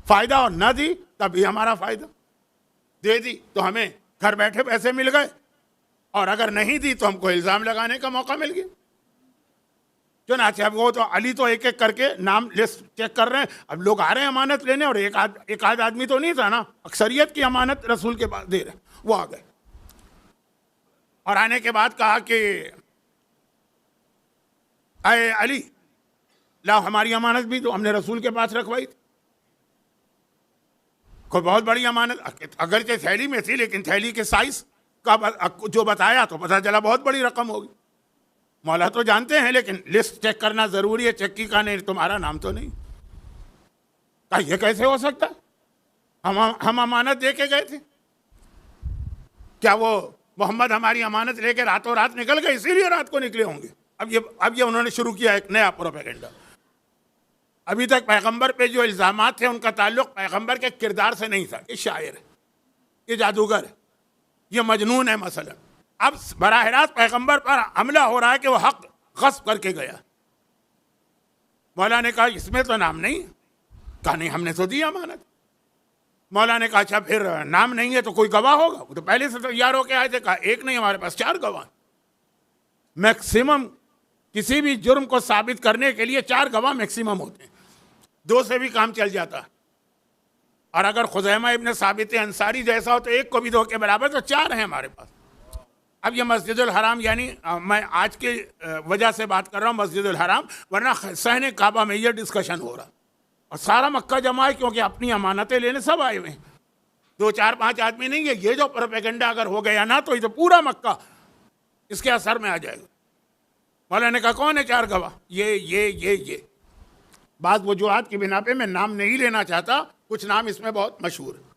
फ़ायदा, और न दी तब भी हमारा फ़ायदा। दे दी तो हमें घर बैठे पैसे मिल गए, और अगर नहीं दी तो हमको इल्ज़ाम लगाने का मौका मिल गया। चुनांचे अब वो तो अली तो एक एक करके नाम लिस्ट चेक कर रहे हैं, अब लोग आ रहे हैं अमानत लेने, और एक आध आदमी तो नहीं था ना, अक्सरियत की अमानत रसूल के पास दे रहे, वो आ गए। और आने के बाद कहा कि अरे अली लाओ हमारी अमानत भी, तो हमने रसूल के पास रखवाई थी, कोई बहुत बड़ी अमानत, अगर के थैली में थी, लेकिन थैली के साइज का जो बताया तो पता चला बहुत बड़ी रकम होगी। मौला तो जानते हैं, लेकिन लिस्ट चेक करना जरूरी है, चेक की का नहीं, तुम्हारा नाम तो नहीं। कहा यह कैसे हो सकता है, हम अमानत दे के गए थे, क्या वो मोहम्मद हमारी अमानत लेके रातों रात निकल गए, इसीलिए रात को निकले होंगे। अब ये उन्होंने शुरू किया एक नया प्रोपेगेंडा। अभी तक पैगंबर पे जो इल्ज़ामात थे उनका ताल्लुक पैगंबर के किरदार से नहीं था, ये शायर है, ये जादूगर है, ये मजनून है मसलन। अब बराह रास्त पैगंबर पर हमला हो रहा है कि वो हक गस्ब करके गया। मौला ने कहा इसमें तो नाम नहीं, कहा नहीं हमने तो दी अमानत। मौला ने कहा अच्छा फिर नाम नहीं है तो कोई गवाह होगा, वो तो पहले से तैयार होके आए थे। कहा एक नहीं, हमारे पास 4 गवाह, मैक्सिमम किसी भी जुर्म को साबित करने के लिए 4 गवाह मैक्सिमम होते हैं, 2 से भी काम चल जाता। और अगर खुज़ैमा इब्न साबित अंसारी जैसा हो तो 1 को भी 2 के बराबर, तो 4 हैं हमारे पास। अब ये मस्जिदुल हराम, यानी मैं आज के वजह से बात कर रहा हूँ मस्जिदुल हराम, वरना सहने काबा में ये डिस्कशन हो रहा, और सारा मक्का जमा है, क्योंकि अपनी अमानतें लेने सब आए हुए हैं, 2 4 5 आदमी नहीं है। ये जो प्रोपेगेंडा अगर हो गया ना, तो ये तो पूरा मक्का इसके असर में आ जाएगा। मौला ने कहा कौन है 4 गवाह, ये बात वजूहात की बिना पे मैं नाम नहीं लेना चाहता, कुछ नाम इसमें बहुत मशहूर है।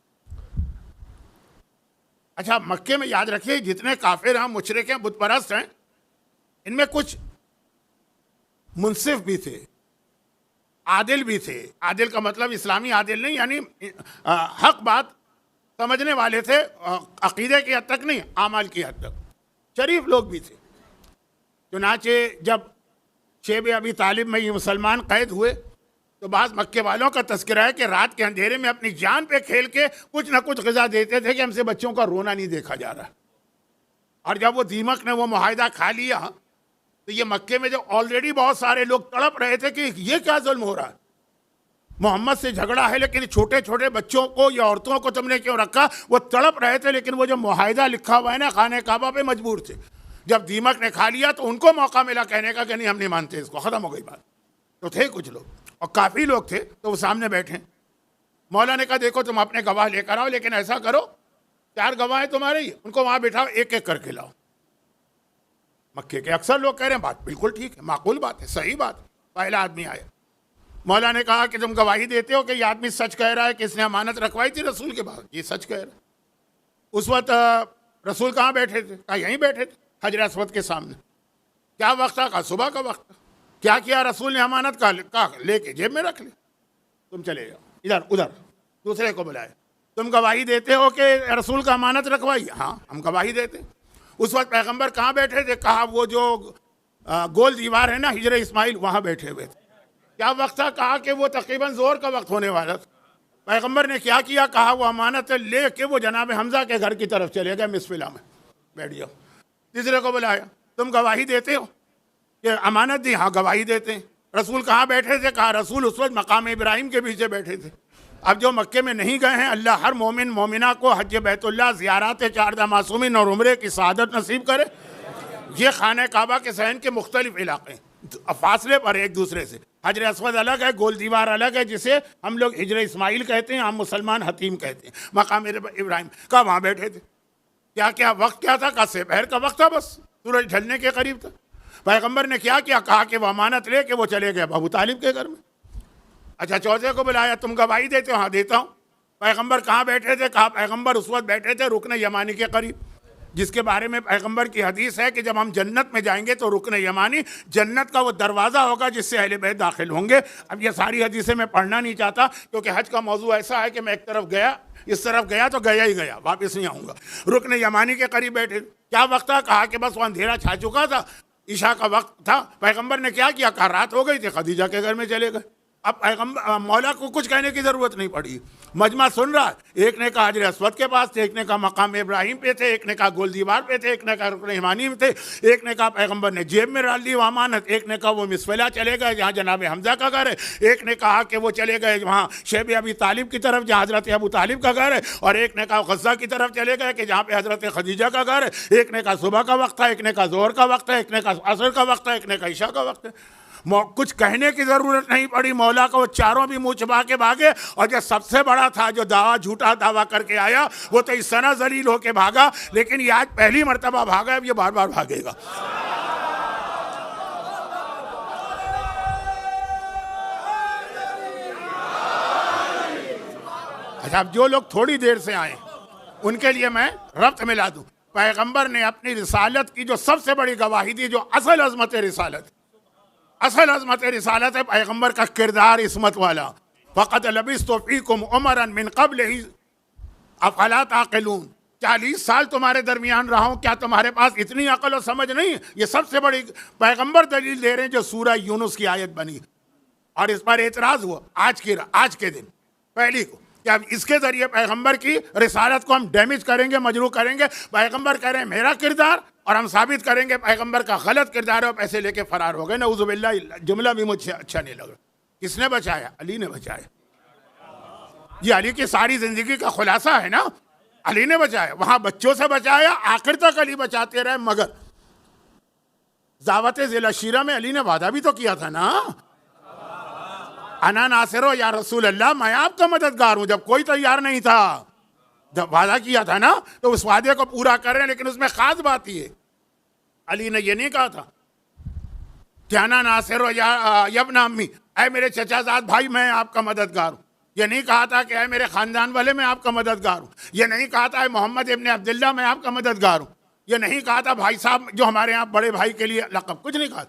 अच्छा, मक्के में याद रखिए जितने काफिर हैं, मुशरिक हैं, बुत परस्त हैं, इनमें कुछ मुंसिफ भी थे, आदिल भी थे। आदिल का मतलब इस्लामी आदिल नहीं, यानी हक बात समझने वाले थे, अकीदे की हद तक नहीं, आमाल की हद तक। शरीफ लोग भी थे। चुनाचे जब शेब अबी तालिब में ये मुसलमान कैद हुए तो बाज़ मक्के वालों का तस्करा है कि रात के अंधेरे में अपनी जान पे खेल के कुछ ना कुछ ग़िज़ा देते थे कि हमसे बच्चों का रोना नहीं देखा जा रहा। और जब वो दीमक ने वो मुआहिदा खा लिया तो ये मक्के में जो ऑलरेडी बहुत सारे लोग तड़प रहे थे कि ये क्या जुल्म हो रहा है, मोहम्मद से झगड़ा है लेकिन छोटे छोटे बच्चों को या औरतों को तुमने क्यों रखा, वो तड़प रहे थे। लेकिन वो जो मुआहिदा लिखा हुआ है ना, खाने काबा पे मजबूर थे। जब दीमक ने खा लिया तो उनको मौका मिला कहने का कि नहीं हम नहीं मानते इसको, ख़त्म हो गई बात। तो थे कुछ लोग और काफ़ी लोग थे, तो वो सामने बैठे। मौला ने कहा देखो तुम अपने गवाह लेकर आओ, लेकिन ऐसा करो 4 गवाह तुम्हारे ही, उनको वहाँ बिठाओ, एक एक करके लाओ। मक्के के अक्सर लोग कह रहे हैं बात बिल्कुल ठीक है, माकूल बात है, सही बात है। पहला आदमी आया, मौला ने कहा कि तुम गवाही देते हो कि ये आदमी सच कह रहा है कि इसने अमानत रखवाई थी रसूल के पास, ये सच कह रहा है। उस वक्त रसूल कहाँ बैठे थे? कहा यहीं बैठे थे हजर अस्वद के सामने। क्या वक्त था? कहा सुबह का वक्त था। क्या किया रसूल ने? अमानत का लेके जेब में रख ले, तुम चले जाओ इधर उधर। दूसरे को बुलाए, तुम गवाही देते हो कि रसूल का अमानत रखवाई? हाँ हम गवाही देते। उस वक्त पैगंबर कहाँ बैठे थे? कहा वो जो गोल दीवार है ना हिजर इस्माइल, वहाँ बैठे हुए थे। क्या वक्त था? कहा कि वो तकरीबन जोर का वक्त होने वाला था। पैगंबर ने क्या किया? कहा वो अमानत ले के वो जनाब हमजा के घर की तरफ चले गए, मिसफिला में बैठ जाओ। तीसरे को बुलाया, तुम गवाही देते हो कि अमानत दी? हाँ गवाही देते हैं। रसूल कहाँ बैठे थे? कहा रसूल उस वक्त मकाम इब्राहिम के पीछे बैठे थे। अब जो मक्के में नहीं गए हैं, अल्लाह हर मोमिन मोमिना को हज बैतुल्लाह, ज़ियारत 4 मासूमिन और उम्रे की सआदत नसीब करे। ये खाने काबा के सहन के मुख्तलिफ इलाके हैं, फासले पर एक दूसरे से। हजर अस्वद अलग है, गोल दीवार अलग है, जिसे हम लोग हिजर इस्माइल कहते हैं, हम मुसलमान हतीम कहते हैं। मकाम इब्राहिम का वहाँ बैठे थे। क्या क्या वक्त क्या था? का दोपहर का वक्त था, बस सूरज ढलने के करीब था। पैगंबर ने क्या किया? कहा कि वो अमानत ले के वो चले गए अबू तालिब के घर में। अच्छा चौथे को बुलाया, तुम गवाही देते हो? हाँ देता हूँ। पैगंबर कहाँ बैठे थे? कहा पैगंबर उस वक्त बैठे थे रुकन यमानी के करीब, जिसके बारे में पैगंबर की हदीस है कि जब हम जन्नत में जाएंगे तो रुकन यमानी जन्नत का वो दरवाज़ा होगा जिससे अहले बैत दाखिल होंगे। अब ये सारी हदीसें मैं पढ़ना नहीं चाहता क्योंकि हज का मौजू ऐसा है कि मैं एक तरफ गया, इस तरफ गया तो गया ही गया, वापस नहीं आऊँगा। रुकन यमानी के करीब बैठे। क्या वक्त था? कहा कि बस वो अंधेरा छा चुका था, ईशा का वक्त था। पैगंबर ने क्या किया? कहा रात हो गई थी, खदीजा के घर में चले गए। अब पैगंबर मौला को कुछ कहने की ज़रूरत नहीं पड़ी, मजमा सुन रहा है। एक ने कहा हजर अस्वद के पास थे, एक ने कहा मकाम इब्राहिम पे थे, एक ने कहा गोल दीवार पे थे, एक ने कहा रुकन यमानी में थे, एक ने कहा पैगंबर ने जेब में डाल दी अमानत, एक ने कहा वो मिसफिला चले गए जहाँ जनाब हमजा का घर है, एक ने कहा कि वो चले गए वहाँ शेब अबी तालिब की तरफ जहाँ हज़रत अबू तालिब का घर है, और एक ने कहा गज़ा की तरफ चले गए कि जहाँ पे हज़रत खदीजा का घर है। एक ने कहा सुबह का वक्त था, एक ने कहा जोहर का वक्त है, एक ने कहा असर का वक्त है, एक ने कहा ईशा का वक्त है। कुछ कहने की ज़रूरत नहीं पड़ी मौला को, वो चारों भी मुँह छुपा के भागे। और जो सबसे बड़ा था, जो दावा झूठा दावा करके आया, वो तो इस सना जलील होके भागा, लेकिन ये आज पहली मर्तबा भागा, अब ये बार बार भागेगा। अच्छा, अब जो लोग थोड़ी देर से आए उनके लिए मैं रब्त मिला दूं। पैगंबर ने अपनी रिसालत की जो सबसे बड़ी गवाही दी, जो असल अज़मत रिसालत, असल अज़मत रिसालत है पैगंबर का किरदार इस्मत वाला। फ़क़द लबिस्तु फ़ीकुम उमरन मिन क़ब्लिही अफ़ला ताक़िलून, 40 साल तुम्हारे दरमियान रहा हूँ, क्या तुम्हारे पास इतनी अकल और समझ नहीं? ये सबसे बड़ी पैगंबर दलील दे रहे हैं, जो सूरह यूनुस की आयत बनी। और इस पर एतराज़ हुआ आज के दिन पहली को, कि अब इसके ज़रिए पैगंबर की रिसालत को हम डैमेज करेंगे, मजरूह करेंगे। पैगंबर कह रहे हैं मेरा किरदार, और हम साबित करेंगे पैगंबर का गलत किरदार है, और पैसे लेके फरार हो गए। नऊज़ुबिल्लाह, जुमला भी मुझे अच्छा नहीं लगा। किसने बचाया? अली ने बचाया। ये अली की सारी जिंदगी का खुलासा है ना, अली ने बचाया। वहां बच्चों से बचाया, आखिर तक अली बचाते रहे। मगर दावत ज़िला शीरा में अली ने वादा भी तो किया था ना, अना नासिरो या रसूल अल्लाह, मैं आपका मददगार हूं। जब कोई तैयार नहीं था, जब वादा किया था ना, तो उस वादे को पूरा कर रहे हैं। लेकिन उसमें खास बात ये, अली ने ये नहीं कहा था कि अना नासिरो या यब्ना अम्मी, ऐ मेरे चचाजाद भाई मैं आपका मददगार हूँ। ये नहीं कहा था कि ऐ मेरे खानदान वाले मैं आपका मददगार हूँ। ये नहीं कहा था मोहम्मद इब्ने अब्दुल्ला मैं आपका मददगार हूँ। ये नहीं कहा था भाई साहब जो हमारे यहाँ बड़े भाई के लिए लक़ब, कुछ नहीं कहा।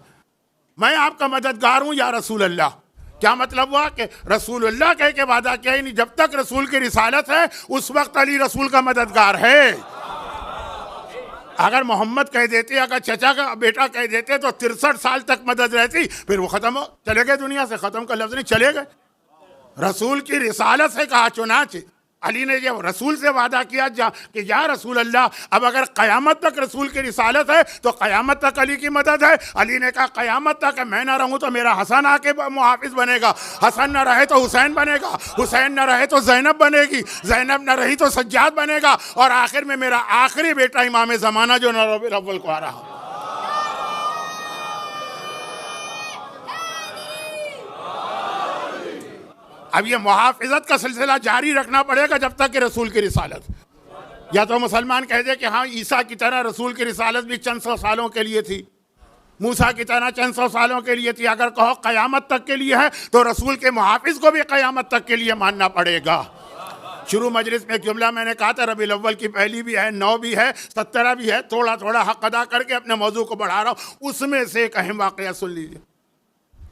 मैं आपका मददगार हूं या रसूल अल्लाह। क्या मतलब हुआ कि रसूल अल्लाह कह के वादा किया ही नहीं, जब तक रसूल की रिसालत है उस वक्त अली रसूल का मददगार है। अगर मोहम्मद कह देते, अगर चचा का बेटा कह देते तो 63 साल तक मदद रहती, फिर वो खत्म हो चले गए दुनिया से, खत्म का लफ्ज नहीं, चले गए। रसूल की रिसालत से कहा, चुनाच अली ने जब रसूल से वादा किया कि या रसूल अल्लाह, अब अगर क़यामत तक रसूल की रिसालत है तो क़यामत तक अली की मदद है। अली ने कहा क़यामत तक मैं ना रहूं तो मेरा हसन आके मुहाफिज बनेगा, हसन न रहे तो हुसैन बनेगा, हुसैन न रहे तो जैनब बनेगी, जैनब न रही तो सज्जाद बनेगा, और आखिर में मेरा आखिरी बेटा इमाम ज़माना जो रबीउल अव्वल को आ रहा। अब ये मुहाफिजत का सिलसिला जारी रखना पड़ेगा जब तक कि रसूल की रिसालत। या तो मुसलमान कह दे कि हाँ ईसा की तरह रसूल की रिसालत भी चंद सौ सालों के लिए थी, मूसा की तरह चंद सौ सालों के लिए थी। अगर कहो क़यामत तक के लिए है तो रसूल के मुहाफिज को भी क़यामत तक के लिए मानना पड़ेगा। शुरू मजलिस में एक जुमला मैंने कहा था, रबीउल अव्वल की पहली भी है, 9 भी है, 17 भी है, थोड़ा थोड़ा हक अदा करके अपने मौजू को बढ़ा रहा हूँ। उसमें से एक अहम वाक़या सुन लीजिए।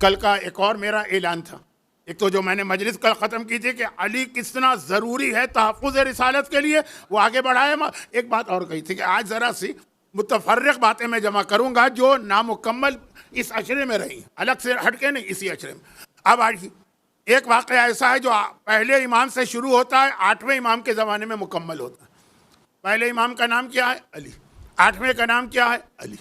कल का एक और मेरा ऐलान था, एक तो जो मैंने मजलिस कल ख़त्म की थी कि अली कितना ज़रूरी है तहफ़्फ़ुज़ रिसालत के लिए, वो आगे बढ़ाया। एक बात और कही थी कि आज ज़रा सी मुतफ़र्रिक़ बातें मैं जमा करूँगा जो नामुकम्मल इस अशरे में रही, अलग से हट के नहीं, इसी अशरे में। अब आज एक वाक़या ऐसा है जो पहले इमाम से शुरू होता है, 8वें इमाम के ज़माने में मुकम्मल होता है। पहले इमाम का नाम क्या है? अली। 8वें का नाम क्या है? अली।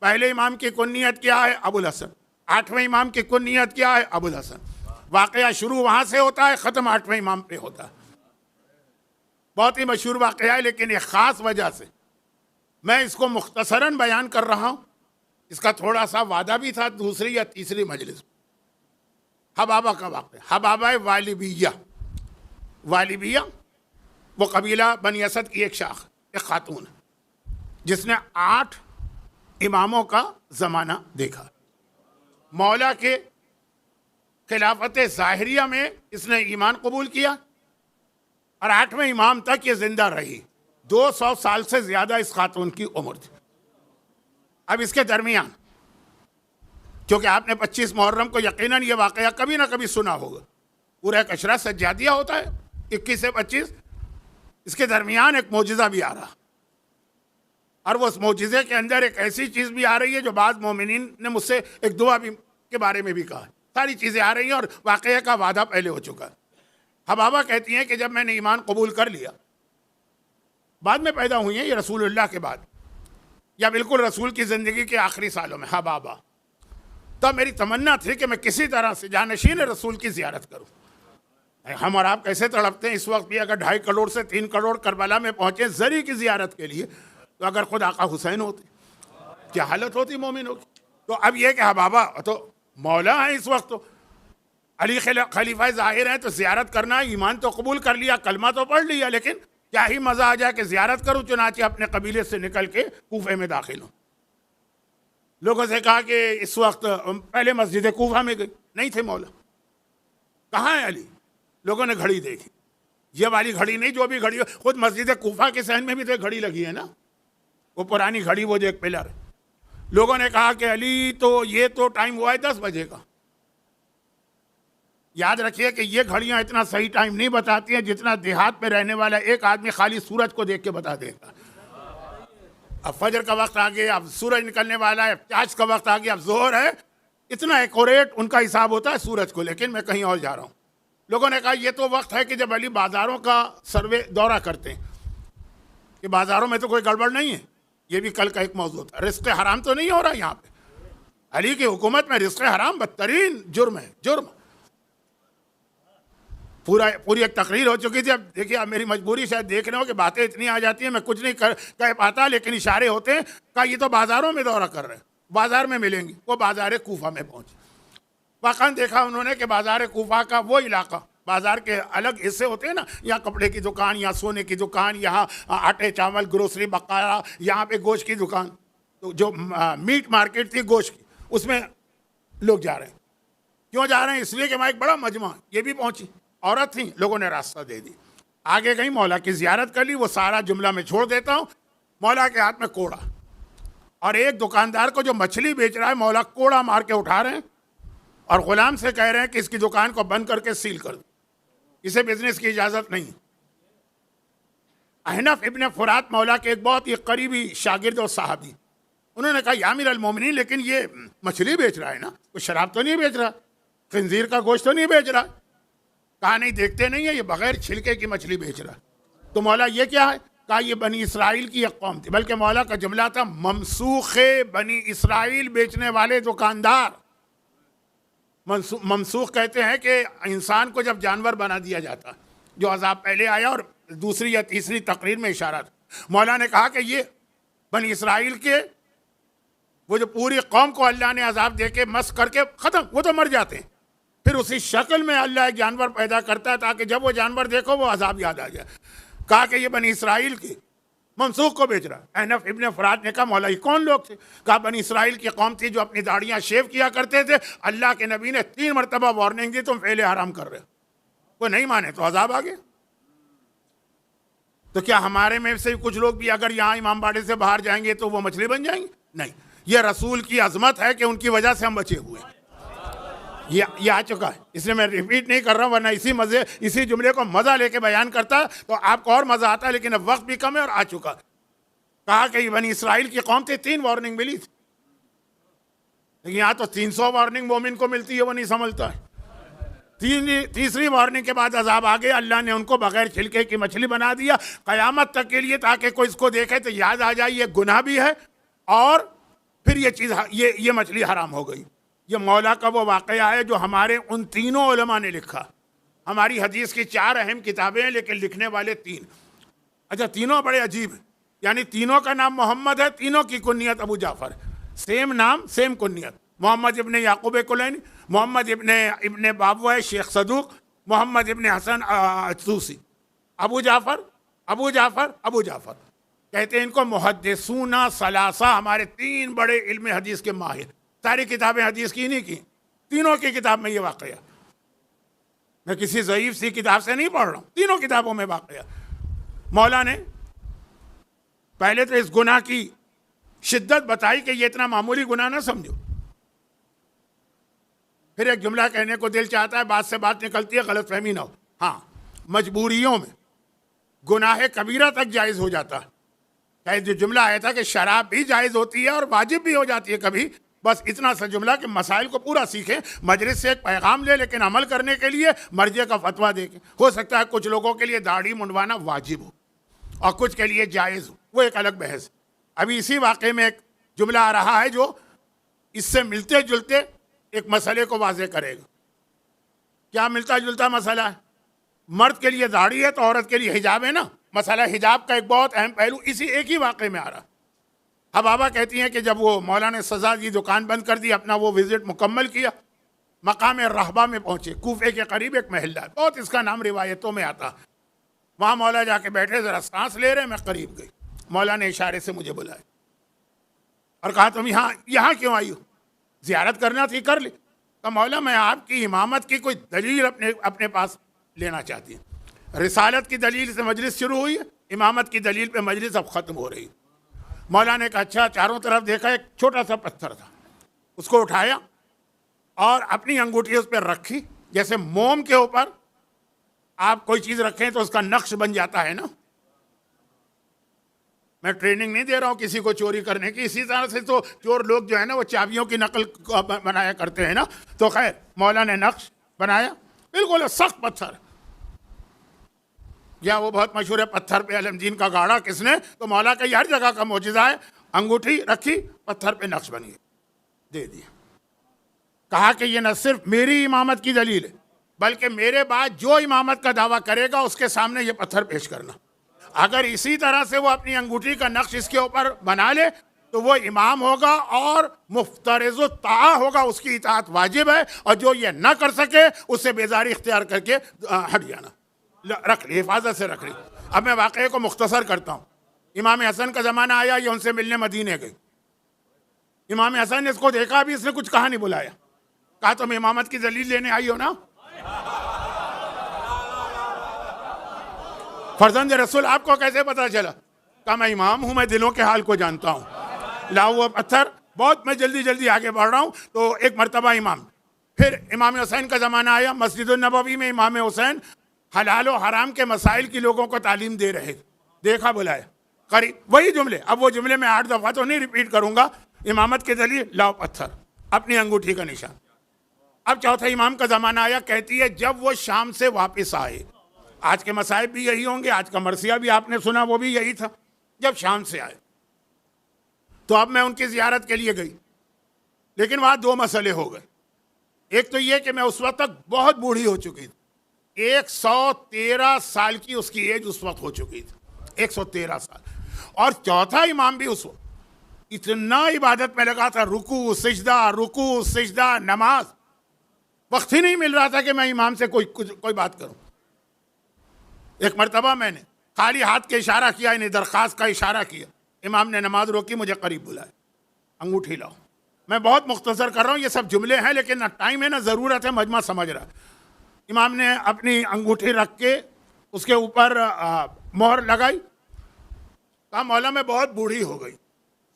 पहले इमाम की कुन्नियत क्या है? अबुल हसन। 8वें इमाम की कुन्नियत क्या है? अबुल हसन। वाक़या शुरू वहाँ से होता है, ख़त्म 8वें इमाम पे होता है। बहुत ही मशहूर वाक़या है, लेकिन एक ख़ास वजह से मैं इसको मुख्तसरन बयान कर रहा हूँ। इसका थोड़ा सा वादा भी था दूसरी या तीसरी मजलिस। हबाबा का वाक़या, हबाबा वालिबिया। वालिबिया वो कबीला बनी असद की एक शाख, एक खातून जिसने 8 इमामों का ज़माना देखा। मौला के खिलाफत ज़ाहिरिया में इसने ईमान कबूल किया और 8वें इमाम तक ये जिंदा रही। 200 साल से ज़्यादा इस खातून की उम्र थी। अब इसके दरमियान, क्योंकि आपने 25 मुहर्रम को यकीनन ये वाक़या कभी ना कभी सुना होगा, पूरा एक अशरा सज्जादिया होता है 21 से 25, इसके दरमियान एक मौजिज़ा भी आ रहा, और वो उस मौजिज़े के अंदर एक ऐसी चीज़ भी आ रही है जो बाद मोमिनीन ने मुझसे एक दुआ भी के बारे में भी कहा है। सारी चीज़ें आ रही हैं और वाक़या का वादा पहले हो चुका है। हबाबा कहती हैं कि जब मैंने ईमान कबूल कर लिया, बाद में पैदा हुई हैं ये रसूलुल्लाह के बाद या बिल्कुल रसूल की ज़िंदगी के आखिरी सालों में, हबाबा, तब मेरी तमन्ना थी कि मैं किसी तरह से जानशीन रसूल की ज़ियारत करूँ। हम और आप कैसे तड़पते हैं इस वक्त भी, अगर 2.5 करोड़ से 3 करोड़ करबला में पहुँचे ज़री की ज़ियारत के लिए, तो अगर खुद आका हुसैन होते क्या हालत होती मोमिनों की। तो अब यह कि हबाबा तो मौला है इस वक्त, तो अली खलीफा ज़ाहिर है, तो ज़ियारत करना, ईमान तो कबूल कर लिया, कलमा तो पढ़ लिया, लेकिन क्या ही मज़ा आ जाए कि ज़ियारत करूँ। चुनाचे अपने कबीले से निकल के कूफे में दाखिल हूँ। लोगों से कहा कि इस वक्त पहले मस्जिद कूफा में गई, नहीं थे मौला, कहाँ है अली? लोगों ने घड़ी देखी, ये वाली घड़ी नहीं, जो भी घड़ी हो, खुद मस्जिद कूफा के सहन में भी तो एक घड़ी लगी है ना, वो पुरानी घड़ी, वो जो एक पिलर है। लोगों ने कहा कि अली तो ये तो टाइम हुआ है 10 बजे का। याद रखिए कि ये घड़ियां इतना सही टाइम नहीं बताती हैं जितना देहात में रहने वाला एक आदमी खाली सूरज को देख के बता देगा। अब फजर का वक्त आ गया, अब सूरज निकलने वाला है, प्याज का वक्त आ गया, अब जोहर है, इतना एक्यूरेट उनका हिसाब होता है सूरज को। लेकिन मैं कहीं और जा रहा हूँ। लोगों ने कहा ये तो वक्त है कि जब अली बाज़ारों का सर्वे दौरा करते हैं कि बाज़ारों में तो कोई गड़बड़ नहीं है। ये भी कल का एक मौजूद था, रिस्क हराम तो नहीं हो रहा यहाँ पे। अली की हुकूमत में रिस्क हराम बदतरीन जुर्म है, जुर्म। पूरी एक तकरीर हो चुकी थी। अब देखिए, अब मेरी मजबूरी शायद देख रहे हो कि बातें इतनी आ जाती हैं, मैं कुछ नहीं कह पाता, लेकिन इशारे होते हैं। कहा ये तो बाज़ारों में दौरा कर रहे हैं, बाज़ार में मिलेंगी। वो बाज़ार कूफा में पहुँचे, वाक़ई देखा उन्होंने कि बाज़ार कूफा का वो इलाका, बाज़ार के अलग हिस्से होते हैं ना, यहाँ कपड़े की दुकान, यहाँ सोने की दुकान, यहाँ आटे चावल ग्रोसरी बकाया, यहाँ पे गोश्त की दुकान, तो जो मीट मार्केट थी गोश्त की, उसमें लोग जा रहे हैं। क्यों जा रहे हैं? इसलिए कि वहाँ एक बड़ा मजमा, ये भी पहुँची, औरत थी, लोगों ने रास्ता दे दी, आगे गई, मौला की ज़ियारत कर ली। वो सारा जुमला मैं छोड़ देता हूँ। मौला के हाथ में कोड़ा, और एक दुकानदार को जो मछली बेच रहा है मौला कोड़ा मार के उठा रहे हैं और गुलाम से कह रहे हैं कि इसकी दुकान को बंद करके सील कर दो, इसे बिजनेस की इजाजत नहीं। अहनफ इब्ने फुरात मौला के एक बहुत ही करीबी शागिर्द और साहबी, उन्होंने कहा या अमीर अल मोमिनीन, लेकिन ये मछली बेच रहा है ना, कोई शराब तो नहीं बेच रहा, खंजीर का गोश्त तो नहीं बेच रहा। कहा नहीं, देखते नहीं है, ये बगैर छिलके की मछली बेच रहा। तो मौला ये क्या है? कहा ये बनी इसराइल की एक कौम थी, बल्कि मौला का जुमला था ममसूखे बनी इसराइल बेचने वाले दुकानदार। ममसूख कहते हैं कि इंसान को जब जानवर बना दिया जाता, जो अजाब पहले आया, और दूसरी या तीसरी तकरीर में इशारा था। मौला ने कहा कि ये बनी इसराइल के वो जो पूरी कौम को अल्लाह ने अजाब दे के मस करके ख़त्म, वो तो मर जाते हैं, फिर उसी शक्ल में अल्लाह एक जानवर पैदा करता है ताकि जब वो जानवर देखो वो अजाब याद आ जाए। कहा कि ये बनी इसराइल की मंसूख को बेच रहा। अहनफ इब्ने फुरात ने कहा मौला ये कौन लोग थे? कहा बनी इसराइल की कौम थी जो अपनी दाढ़ियाँ शेव किया करते थे। अल्लाह के नबी ने 3 मरतबा वार्निंग दी, तुम फेले हराम कर रहे हो, वो नहीं माने तो अजाब आ गया। तो क्या हमारे में से कुछ लोग भी अगर यहाँ इमाम बाड़े से बाहर जाएंगे तो वो मछली बन जाएंगे? नहीं, ये रसूल की अजमत है कि उनकी वजह से हम बचे हुए हैं। ये आ चुका है, इसलिए मैं रिपीट नहीं कर रहा हूँ, वरना इसी जुमले को मज़ा लेके बयान करता तो आपको और मज़ा आता, लेकिन अब वक्त भी कम है और आ चुका। कहा कि ये बनी इसराइल की कौम थी, 3 वार्निंग मिली थी, लेकिन यहाँ तो 300 वार्निंग मोमिन को मिलती है, वो नहीं समझता है। तीसरी वार्निंग के बाद अजाब आ गया, अल्लाह ने उनको बगैर छिलके की मछली बना दिया क़यामत तक के लिए, ताकि कोई इसको देखे तो याद आ जाए ये गुनाह भी है और फिर ये चीज़ ये मछली हराम हो गई। ये मौला का वो वाक़या है जो हमारे उन तीनों उलमा ने लिखा। हमारी हदीस की 4 अहम किताबें हैं, लेकिन लिखने वाले 3। अच्छा, तीनों बड़े अजीब हैं, यानी तीनों का नाम मोहम्मद है, तीनों की कुन्नियत अबू जाफ़र, सेम नाम सेम कुन्नियत। मोहम्मद इब्ने याकूब कुलैनी, मोहम्मद इब्ने बाबू है शेख सदूक, मोहम्मद इब्ने हसन तूसी। अबू जाफ़र अबू जाफ़र अबू जाफ़र कहते हैं इनको मुहद्दिसूना सलासा, हमारे 3 बड़े इल्म हदीस के माहिर। सारी किताबें हदीस की नहीं की, तीनों की किताब में ये वाक़या, मैं किसी ज़ईफ़ सी किताब से नहीं पढ़ रहा हूँ, तीनों किताबों में वाक़या। मौला ने पहले तो इस गुनाह की शिद्दत बताई कि ये इतना मामूली गुनाह ना समझो। फिर एक जुमला कहने को दिल चाहता है, बात से बात निकलती है, गलत फहमी ना हो। हाँ, मजबूरियों में गुनाह कबीरा तक जायज़ हो जाता है। शायद जो जुमला आया था कि शराब भी जायज़ होती है और वाजिब भी हो जाती है कभी, बस इतना सा जुमला कि मसाइल को पूरा सीखें, मजलिस से एक पैगाम ले, लेकिन अमल करने के लिए मर्ज़ी का फतवा दे के। हो सकता है कुछ लोगों के लिए दाढ़ी मुंडवाना वाजिब हो और कुछ के लिए जायज़ हो, वो एक अलग बहस। अभी इसी वाक़े में एक जुमला आ रहा है जो इससे मिलते जुलते एक मसले को वाज़े करेगा। क्या मिलता जुलता मसला है? मर्द के लिए दाढ़ी है तो औरत के लिए हिजाब है ना। मसला हिजाब का एक बहुत अहम पहलू इसी एक ही वाक़े में आ रहा। हबाबा कहती हैं कि जब वो मौला ने सजा की, दुकान बंद कर दी, अपना वो विज़िट मुकम्मल किया, मकाम रहबा में पहुँचे, कूफे के करीब एक महल्ला है, बहुत इसका नाम रिवायतों में आता। वहाँ मौला जाके बैठे, ज़रा सांस ले रहे, मैं करीब गई। मौला ने इशारे से मुझे बुलाया और कहा तुम यहाँ क्यों आई हो? ज़ियारत करना थी, कर ली। तो मौला मैं आपकी इमामत की कोई दलील अपने पास लेना चाहती हूँ। रिसालत की दलील से मजलिस शुरू हुई है, इमामत की दलील पे मजलिस अब ख़त्म हो रही है। मौला ने कहा अच्छा। चारों तरफ देखा, एक छोटा सा पत्थर था, उसको उठाया और अपनी अंगूठी उस पर रखी, जैसे मोम के ऊपर आप कोई चीज़ रखें तो उसका नक्श बन जाता है ना। मैं ट्रेनिंग नहीं दे रहा हूँ किसी को चोरी करने की, इसी तरह से तो चोर लोग जो है ना वो चाबियों की नकल बनाया करते हैं ना। तो खैर मौला ने नक्श बनाया, बिल्कुल सख्त पत्थर, या वो बहुत मशहूर है पत्थर पे अलमदीन का गाड़ा किसने, तो मौला का हर जगह का मौजज़ा है। अंगूठी रखी, पत्थर पे नक्श बनी, दे दिया। कहा कि ये न सिर्फ मेरी इमामत की दलील है, बल्कि मेरे बाद जो इमामत का दावा करेगा उसके सामने ये पत्थर पेश करना। अगर इसी तरह से वो अपनी अंगूठी का नक्श इसके ऊपर बना ले तो वो इमाम होगा और मुफ्तरिज़ ताआ होगा, उसकी इताअत वाजिब है, और जो ये ना कर सके उससे बेजारी इख्तियार करके हट जाना, रख ली, हिफाजत से रख ली। अब मैं वाक़े को मुख्तसर करता हूँ। इमाम हसन का ज़माना आया, ये उनसे मिलने मदीने गई। इमाम हसन ने इसको देखा, भी इसने कुछ कहा नहीं, बुलाया, कहा तुम इमामत की दलील लेने आई हो ना? फर्जंद रसूल आपको कैसे पता चला? कहा मैं इमाम हूँ, मैं दिलों के हाल को जानता हूँ। लाओ वो पत्थर। बहुत मैं जल्दी जल्दी आगे बढ़ रहा हूँ। तो एक मरतबा इमाम, फिर इमाम हुसैन का ज़माना आया। मस्जिद नबवी में इमाम हुसैन हलाल और हराम के मसाइल की लोगों को तालीम दे रहे थे। देखा बुलाया, करीब वही जुमले। अब वो जुमले मैं 8 दफ़ा तो नहीं रिपीट करूँगा। इमामत के दलील, लाओ पत्थर, अपनी अंगूठी का निशान। अब चौथा इमाम का ज़माना आया। कहती है जब वो शाम से वापस आए, आज के मसाइब भी यही होंगे, आज का मरसिया भी आपने सुना वो भी यही था। जब शाम से आए तो अब मैं उनकी ज़ियारत के लिए गई, लेकिन वहाँ 2 मसले हो गए। एक तो ये कि मैं उस वक्त तक बहुत बूढ़ी हो चुकी थी। 113 साल की उसकी एज उस वक्त हो चुकी थी, 113 साल। और चौथा इमाम भी उस वक्त इतना इबादत में लगा था, रुकू सिजदा नमाज, वक्त ही नहीं मिल रहा था कि मैं इमाम से कोई बात करूं। एक मरतबा मैंने खाली हाथ के इशारा किया, इन्हें दरख्वास्त का इशारा किया। इमाम ने नमाज रोकी, मुझे करीब बुलाया, अंगूठी लाओ। मैं बहुत मुख्तसर कर रहा हूँ, ये सब जुमले हैं, लेकिन ना टाइम है ना ज़रूरत है, मजमा समझ रहा है। इमाम ने अपनी अंगूठी रख के उसके ऊपर मोहर लगाई। कहा मौला मैं बहुत बूढ़ी हो गई।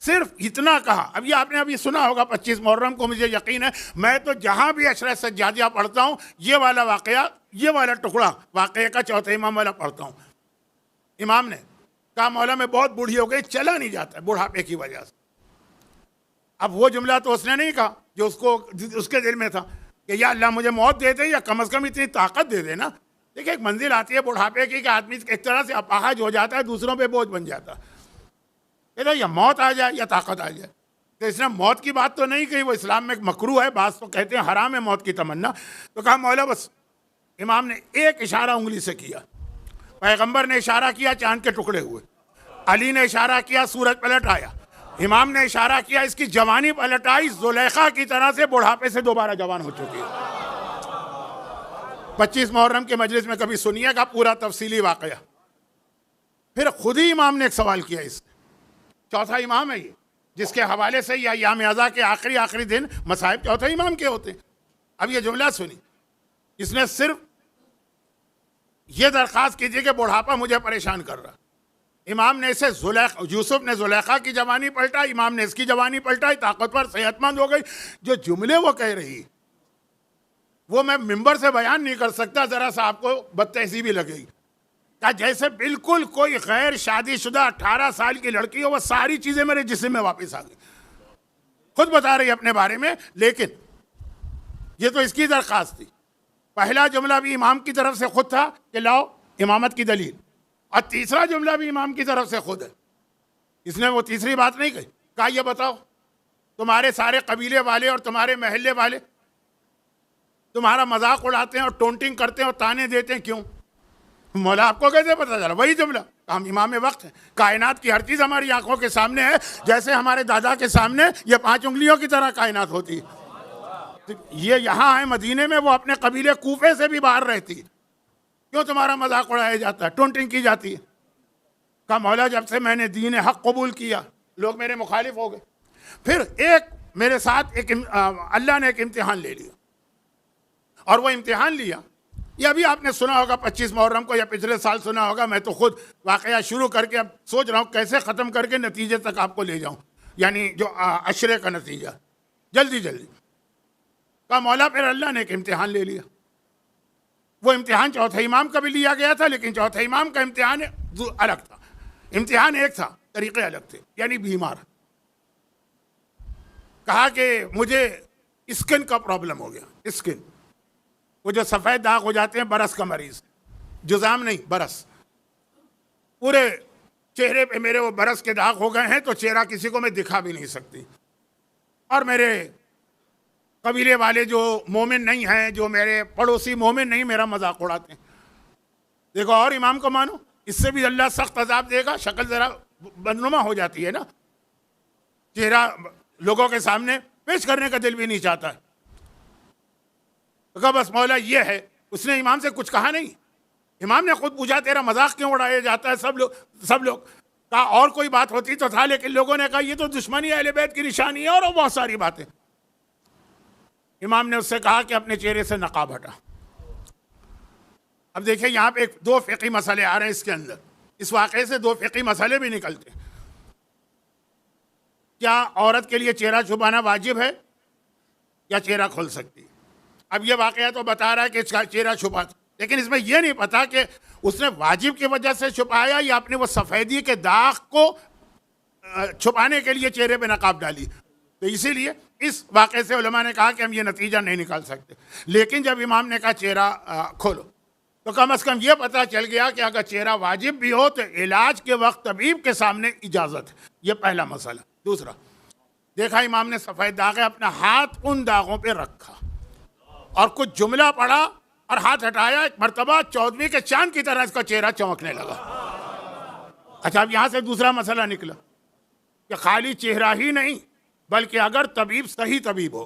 सिर्फ इतना कहा। अब ये आपने अभी सुना होगा 25 मुहर्रम को, मुझे यकीन है मैं तो जहाँ भी अशरा सज्जादिया पढ़ता हूँ ये वाला वाक़या, ये वाला टुकड़ा वाक़े का चौथे इमाम वाला पढ़ता हूँ। इमाम ने कहा मौला मैं बहुत बूढ़ी हो गई, चला नहीं जाता बुढ़ापे की वजह से। अब वो जुमला तो उसने नहीं कहा जो उसके दिल में था कि या अल्लाह मुझे मौत दे दे या कम से कम इतनी ताकत दे देना। देखिए एक मंजिल आती है बुढ़ापे की कि आदमी एक तरह से अपाहज हो जाता है, दूसरों पे बोझ बन जाता है। कहते या मौत आ जाए या ताकत आ जाए। तो इसने मौत की बात तो नहीं कही, वो इस्लाम में एक मकरू है, बात तो कहते हैं हराम है मौत की तमन्ना। तो कहा मौला बस। इमाम ने एक इशारा उंगली से किया, पैगंबर ने इशारा किया, चांद के टुकड़े हुए। अली ने इशारा किया, सूरज पलट आया। इमाम ने इशारा किया, इसकी जवानी पलट आई, जुलेखा की तरह से बुढ़ापे से दोबारा जवान हो चुकी है। 25 मुहर्रम के मजलिस में कभी सुनिएगा पूरा तफसीली वाकया। फिर खुद ही इमाम ने एक सवाल किया। इससे चौथा इमाम है ये, जिसके हवाले से या याम अज़ा के आखिरी दिन मसाइब चौथे इमाम के होते हैं। अब ये जुमला सुनी, इसने सिर्फ ये दरख्वास्त कीजिए कि बुढ़ापा मुझे परेशान कर रहा। इमाम ने इसे यूसुफ ने जुलेखा की जवानी पलटा, इमाम ने इसकी जवानी पलटाई, ताकतवर सेहतमंद हो गई। जो जुमले वो कह रही वो मैं मिंबर से बयान नहीं कर सकता, जरा सा आपको बदतहजीबी लगेगी। क्या जैसे बिल्कुल कोई गैर शादीशुदा 18 साल की लड़की हो, वो सारी चीजें मेरे जिस्म में वापस आ गई। खुद बता रही अपने बारे में, लेकिन ये तो इसकी दरख्वास्त थी। पहला जुमला भी इमाम की तरफ से खुद था कि लाओ इमामत की दलील, और तीसरा जुमला भी इमाम की तरफ से खुद है। इसने वो तीसरी बात नहीं कही। कहा ये बताओ तुम्हारे सारे कबीले वाले और तुम्हारे महल्ले वाले तुम्हारा मजाक उड़ाते हैं और टोंटिंग करते हैं और ताने देते हैं, क्यों? मौला आपको कैसे पता चला? वही जुमला, हम इमाम वक्त है, कायनात की हर चीज़ हमारी आंखों के सामने है, जैसे हमारे दादा के सामने ये 5 उंगलियों की तरह कायनात होती है। तो ये यहाँ है मदीने में, वो अपने कबीले कूफे से भी बाहर रहती है, क्यों तुम्हारा मजाक उड़ाया जाता है, टोंटिंग की जाती है? कहा मौला जब से मैंने दीन हक कबूल किया लोग मेरे मुखालिफ हो गए। फिर एक मेरे साथ अल्लाह ने एक इम्तिहान ले लिया, और वो इम्तिहान लिया, ये अभी आपने सुना होगा 25 मुहर्रम को, या पिछले साल सुना होगा। मैं तो खुद वाकया शुरू करके अब सोच रहा हूँ कैसे ख़त्म करके नतीजे तक आपको ले जाऊँ, यानी जो अशरे का नतीजा जल्दी जल्दी। कहा मौला फिर अल्लाह ने एक इम्तिहान ले लिया। वो इम्तिहान चौथे इमाम का भी लिया गया था, लेकिन चौथे इमाम का इम्तिहान अलग था। इम्तिहान एक था, तरीक़े अलग थे। यानी बीमार, कहा कि मुझे स्किन का प्रॉब्लम हो गया। स्किन, वो जो सफ़ेद दाग हो जाते हैं, बरस का मरीज़, जुज़ाम नहीं बरस, पूरे चेहरे पे मेरे वो बरस के दाग हो गए हैं, तो चेहरा किसी को मैं दिखा भी नहीं सकती। और मेरे कबीले वाले जो मोमिन नहीं हैं, जो मेरे पड़ोसी मोमिन नहीं, मेरा मजाक उड़ाते हैं। देखो और इमाम को मानो, इससे भी अल्लाह सख्त अजाब देगा। शक्ल ज़रा बदनुमा हो जाती है ना, चेहरा लोगों के सामने पेश करने का दिल भी नहीं चाहता है। तो कहा बस मौला ये है। उसने इमाम से कुछ कहा नहीं। इमाम ने खुद पूछा तेरा मजाक क्यों उड़ाया जाता है? सब लोग कहा और कोई बात होती तो था, लेकिन लोगों ने कहा ये तो दुश्मनी अहले बैत की निशानी है, और बहुत सारी बातें। इमाम ने उससे कहा कि अपने चेहरे से नकाब हटा। अब देखिए यहाँ पे 2 फ़िक़ही मसले आ रहे हैं इसके अंदर। इस वाक़े से 2 फ़िक़ही मसले भी निकलते हैं क्या औरत के लिए चेहरा छुपाना वाजिब है या चेहरा खोल सकती है? अब ये वाकया तो बता रहा है कि इसका चेहरा छुपा, लेकिन इसमें यह नहीं पता कि उसने वाजिब की वजह से छुपाया या अपने वो सफ़ेदी के दाग को छुपाने के लिए चेहरे पे नकाब डाली। तो इसीलिए इस वाक़े से उलमा ने कहा कि हम ये नतीजा नहीं निकाल सकते। लेकिन जब इमाम ने कहा चेहरा खोलो, तो कम से कम ये पता चल गया कि अगर चेहरा वाजिब भी हो तो इलाज के वक्त तबीब के सामने इजाज़त है। ये पहला मसला। दूसरा, देखा इमाम ने सफ़ेद दाग है, अपना हाथ उन दागों पे रखा और कुछ जुमला पढ़ा और हाथ हटाया, एक मरतबा 14वीं के चांद की तरह इसका चेहरा चमकने लगा। अच्छा, अब यहाँ से दूसरा मसला निकला कि खाली चेहरा ही नहीं, बल्कि अगर तबीब सही तबीब हो,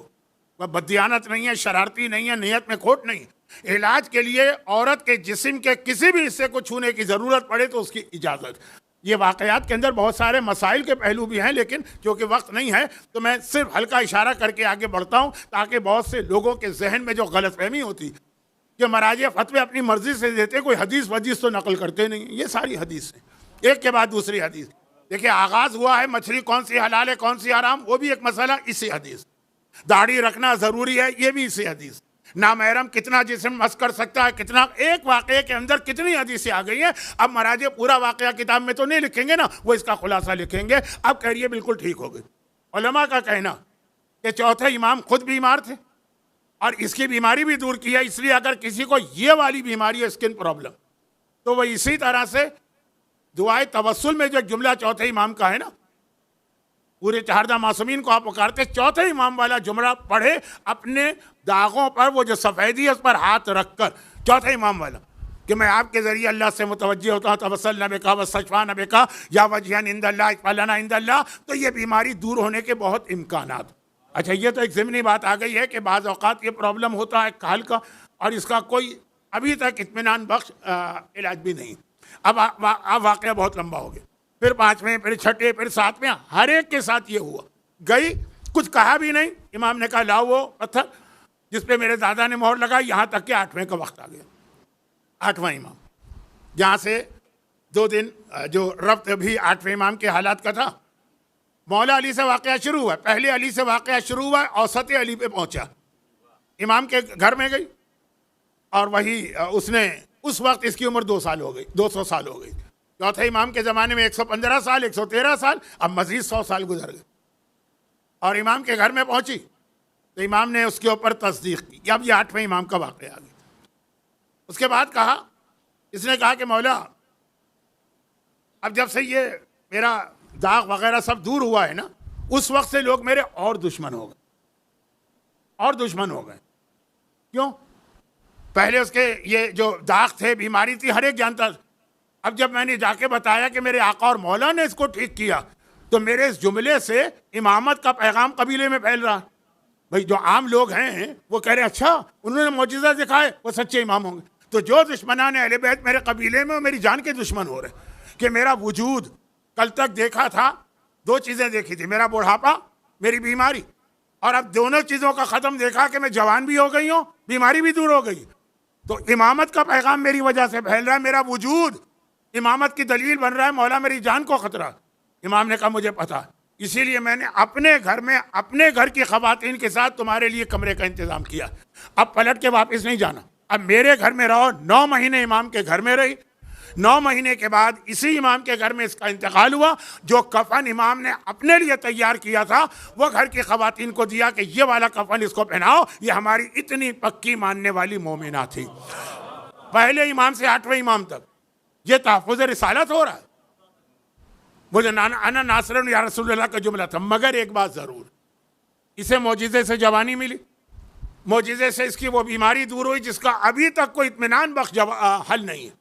वह बददियानत नहीं है, शरारती नहीं है, नीयत में खोट नहीं, इलाज के लिए औरत के जिस्म के किसी भी हिस्से को छूने की ज़रूरत पड़े तो उसकी इजाज़त। ये वाक़यात के अंदर बहुत सारे मसाइल के पहलू भी हैं, लेकिन क्योंकि वक्त नहीं है तो मैं सिर्फ हल्का इशारा करके आगे बढ़ता हूँ, ताकि बहुत से लोगों के जहन में जो गलतफहमी होती कि मराजे फतवे अपनी मर्जी से देते, कोई हदीस वदीस तो नकल करते नहीं। ये सारी हदीस है, एक के बाद दूसरी हदीस। देखिए, आगाज़ हुआ है मछली कौन सी हलाल है कौन सी हराम, वो भी एक मसला इसी हदीस। दाढ़ी रखना ज़रूरी है, ये भी इसी हदीस। नामहरम कितना जिस्म मस कर सकता है, कितना, एक वाक़े के अंदर कितनी हदीसें आ गई हैं। अब महाराजे पूरा वाक़या किताब में तो नहीं लिखेंगे ना, वो इसका खुलासा लिखेंगे। अब कह रही है बिल्कुल ठीक हो गई। उलमा का कहना कि चौथे इमाम खुद बीमार थे और इसकी बीमारी भी दूर की है, इसलिए अगर किसी को ये वाली बीमारी है, स्किन प्रॉब्लम, तो वह इसी तरह से दुआए तवस्सुल में जो जुमला चौथे इमाम का है ना, पूरे चारदा मासूमीन को आप पुकारते, चौथे इमाम वाला जुमला पढ़े, अपने दागों पर वो जो सफ़ेदी है उस पर हाथ रखकर, चौथे इमाम वाला, कि मैं आपके ज़रिए अल्लाह से मुतवज्जिह होता हूँ, तवस्सल नबी का वस्तशफा नबी का या वजहन इंदल्लाह इक़बालना इंदल्लाह, तो ये बीमारी दूर होने के बहुत इम्कानात। अच्छा, ये तो एक ज़िमनी बात आ गई है कि बाज़ औक़ात ये प्रॉब्लम होता है काल का, और इसका कोई अभी तक इत्मीनान बख्श इलाज भी नहीं। अब वाक़या बहुत लंबा हो गया, फिर 5वें, फिर 6ठे, फिर 7वें, हर एक के साथ ये हुआ। गई, कुछ कहा भी नहीं, इमाम ने कहा लाओ वो पत्थर जिस पे मेरे दादा ने मोहर लगाई, यहाँ तक कि 8वें का वक्त आ गया। 8वां इमाम, जहाँ से 2 दिन जो रब्त भी 8वें इमाम के हालात का था। मौला अली से वाक़या शुरू हुआ, पहले अली से वाक़या शुरू हुआ, औसत अली पे पहुँचा, इमाम के घर में गई और वही उसने, उस वक्त इसकी उम्र 2 साल हो गई, 200 साल हो गई। चौथे इमाम के ज़माने में 115 साल, 113 साल, अब मज़ीद 100 साल गुजर गए। और इमाम के घर में पहुंची तो इमाम ने उसके ऊपर तस्दीक की। अब ये 8वें इमाम का वाक़या आ गया। उसके बाद कहा, इसने कहा कि मौला, अब जब से ये मेरा दाग वगैरह सब दूर हुआ है ना, उस वक्त से लोग मेरे और दुश्मन हो गए, और दुश्मन हो गए। क्यों? पहले उसके ये जो दाग थे, बीमारी थी, हर एक जानता। अब जब मैंने जाके बताया कि मेरे आका और मौला ने इसको ठीक किया, तो मेरे इस जुमले से इमामत का पैगाम कबीले में फैल रहा। भाई जो आम लोग हैं वो कह रहे अच्छा उन्होंने मौजज़ा दिखाए, वो सच्चे इमाम होंगे। तो जो दुश्मनान अहले बैत मेरे कबीले में मेरी जान के दुश्मन हो रहे कि मेरा वजूद कल तक देखा था, 2 चीज़ें देखी थी, मेरा बुढ़ापा, मेरी बीमारी, और अब दोनों चीज़ों का ख़त्म देखा कि मैं जवान भी हो गई हूँ, बीमारी भी दूर हो गई। तो इमामत का पैगाम मेरी वजह से फैल रहा है, मेरा वजूद इमामत की दलील बन रहा है, मौला मेरी जान को ख़तरा। इमाम ने कहा मुझे पता, इसीलिए मैंने अपने घर में अपने घर की ख़वातीन के साथ तुम्हारे लिए कमरे का इंतज़ाम किया। अब पलट के वापस नहीं जाना, अब मेरे घर में रहो। 9 महीने इमाम के घर में रही। 9 महीने के बाद इसी इमाम के घर में इसका इंतकाल हुआ। जो कफन इमाम ने अपने लिए तैयार किया था वो घर की ख़वातीन को दिया कि ये वाला कफन इसको पहनाओ, ये हमारी इतनी पक्की मानने वाली मोमिना थी। पहले इमाम से 8वें इमाम तक ये तहफ़्फ़ुज़ रिसालत हो रहा है। मुझे अना नासरन या रसूलुल्लाह का जुमला था। मगर एक बात ज़रूर, इसे मौजिज़े से जवानी मिली, मौजिज़े से इसकी वो बीमारी दूर हुई जिसका अभी तक कोई इत्मीनान बख्श हल नहीं है।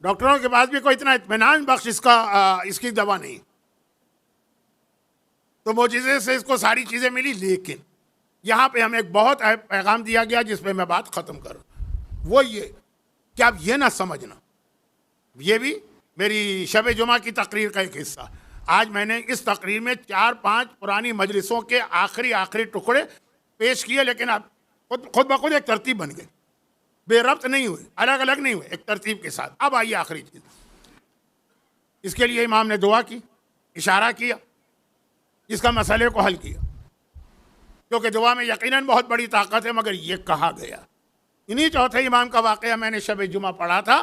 डॉक्टरों के पास भी कोई इतना इत्मीनान बख्श इसकी दवा नहीं। तो मौजिज़े से इसको सारी चीज़ें मिली। लेकिन यहाँ पे हमें एक बहुत अहम पैगाम दिया गया जिस पे मैं बात ख़त्म करूँ, वो ये कि आप ये ना समझना, ये भी मेरी शब जुमा की तकरीर का एक हिस्सा। आज मैंने इस तकरीर में 4-5 पुरानी मजलिसों के आखिरी टुकड़े पेश किए, लेकिन अब खुद ब खुद एक तरतीब बन गई, बेरब्त नहीं हुए, अलग अलग नहीं हुए, एक तरतीब के साथ। अब आइए आखिरी चीज़, इसके लिए इमाम ने दुआ की, इशारा किया इसका मसले को हल किया, क्योंकि दुआ में यकीनन बहुत बड़ी ताकत है। मगर ये कहा गया, इन्हीं चौथे इमाम का वाक़या मैंने शब जुमा पढ़ा था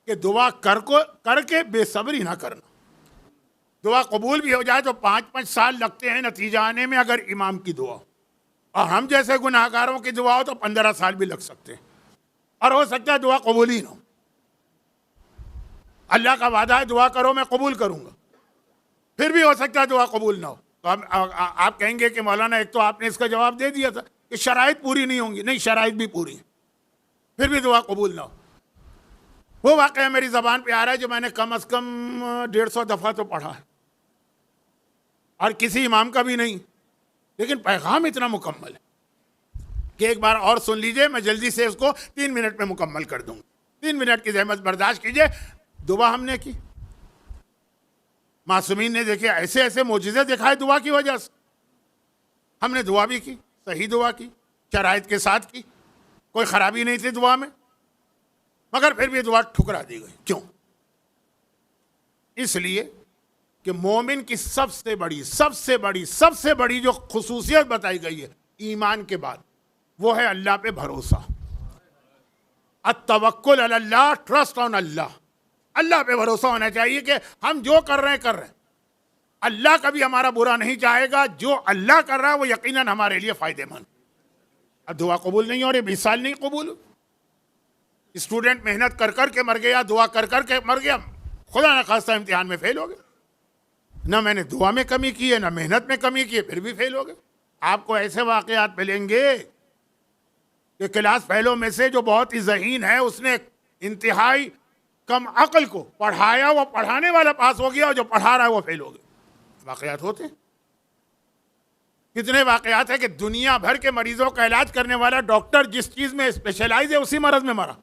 कि दुआ करके बेसब्री ना करना। दुआ कबूल भी हो जाए तो 5-5 साल लगते हैं नतीजा आने में अगर इमाम की दुआ, और हम जैसे गुनाहगारों की दुआ हो तो 15 साल भी लग सकते हैं, और हो सकता है दुआ कबूल ही ना हो। अल्लाह का वादा है दुआ करो मैं कबूल करूंगा, फिर भी हो सकता है दुआ कबूल ना हो। तो आप कहेंगे कि मौलाना एक तो आपने इसका जवाब दे दिया था कि शराइत पूरी नहीं होंगी। नहीं, शराइत भी पूरी है, फिर भी दुआ कबूल ना हो। वो वाक़या मेरी ज़बान पे आ रहा है जो मैंने कम अज़ कम 150 दफ़ा तो पढ़ा है, और किसी इमाम का भी नहीं, लेकिन पैगाम इतना मुकम्मल है कि एक बार और सुन लीजिए। मैं जल्दी से उसको 3 मिनट में मुकम्मल कर दूंगा। 3 मिनट की ज़हमत बर्दाश्त कीजिए। दुआ हमने की, मासूमीन ने देखे ऐसे ऐसे मोजिज़े दिखाए दुआ की वजह से। हमने दुआ भी की, सही दुआ की, शराइत के साथ की, कोई ख़राबी नहीं थी दुआ में, मगर फिर भी दुआ ठुकरा दी गई। क्यों? इसलिए कि मोमिन की सबसे बड़ी जो खुसूसियत बताई गई है ईमान के बाद, वो है अल्लाह पे भरोसा। अत्तवक्कुल अलल्लाह, ट्रस्ट ऑन अल्लाह। अल्लाह पे भरोसा होना चाहिए कि हम जो कर रहे हैं अल्लाह कभी हमारा बुरा नहीं चाहेगा। जो अल्लाह कर रहा है वो यकीनन हमारे लिए फायदेमंद। अब दुआ कबूल नहीं हो रही, 20 साल नहीं कबूल। स्टूडेंट मेहनत कर कर के मर गया, दुआ कर कर के मर गया, खुदा न खास्ता इम्तिहान में फेल हो गए। ना मैंने दुआ में कमी की है, ना मेहनत में कमी की है, फिर भी फेल हो गए। आपको ऐसे वाक़यात मिलेंगे कि क्लास फेलों में से जो बहुत ही ज़हीन है, उसने इंतहाई कम अक्ल को पढ़ाया, वो पढ़ाने वाला पास हो गया, और जो पढ़ा रहा है वो फेल हो गया। वाक़यात होते हैं। कितने वाक़यात है कि दुनिया भर के मरीजों का इलाज करने वाला डॉक्टर जिस चीज़ में स्पेशलाइज है उसी मरज़ में मरा।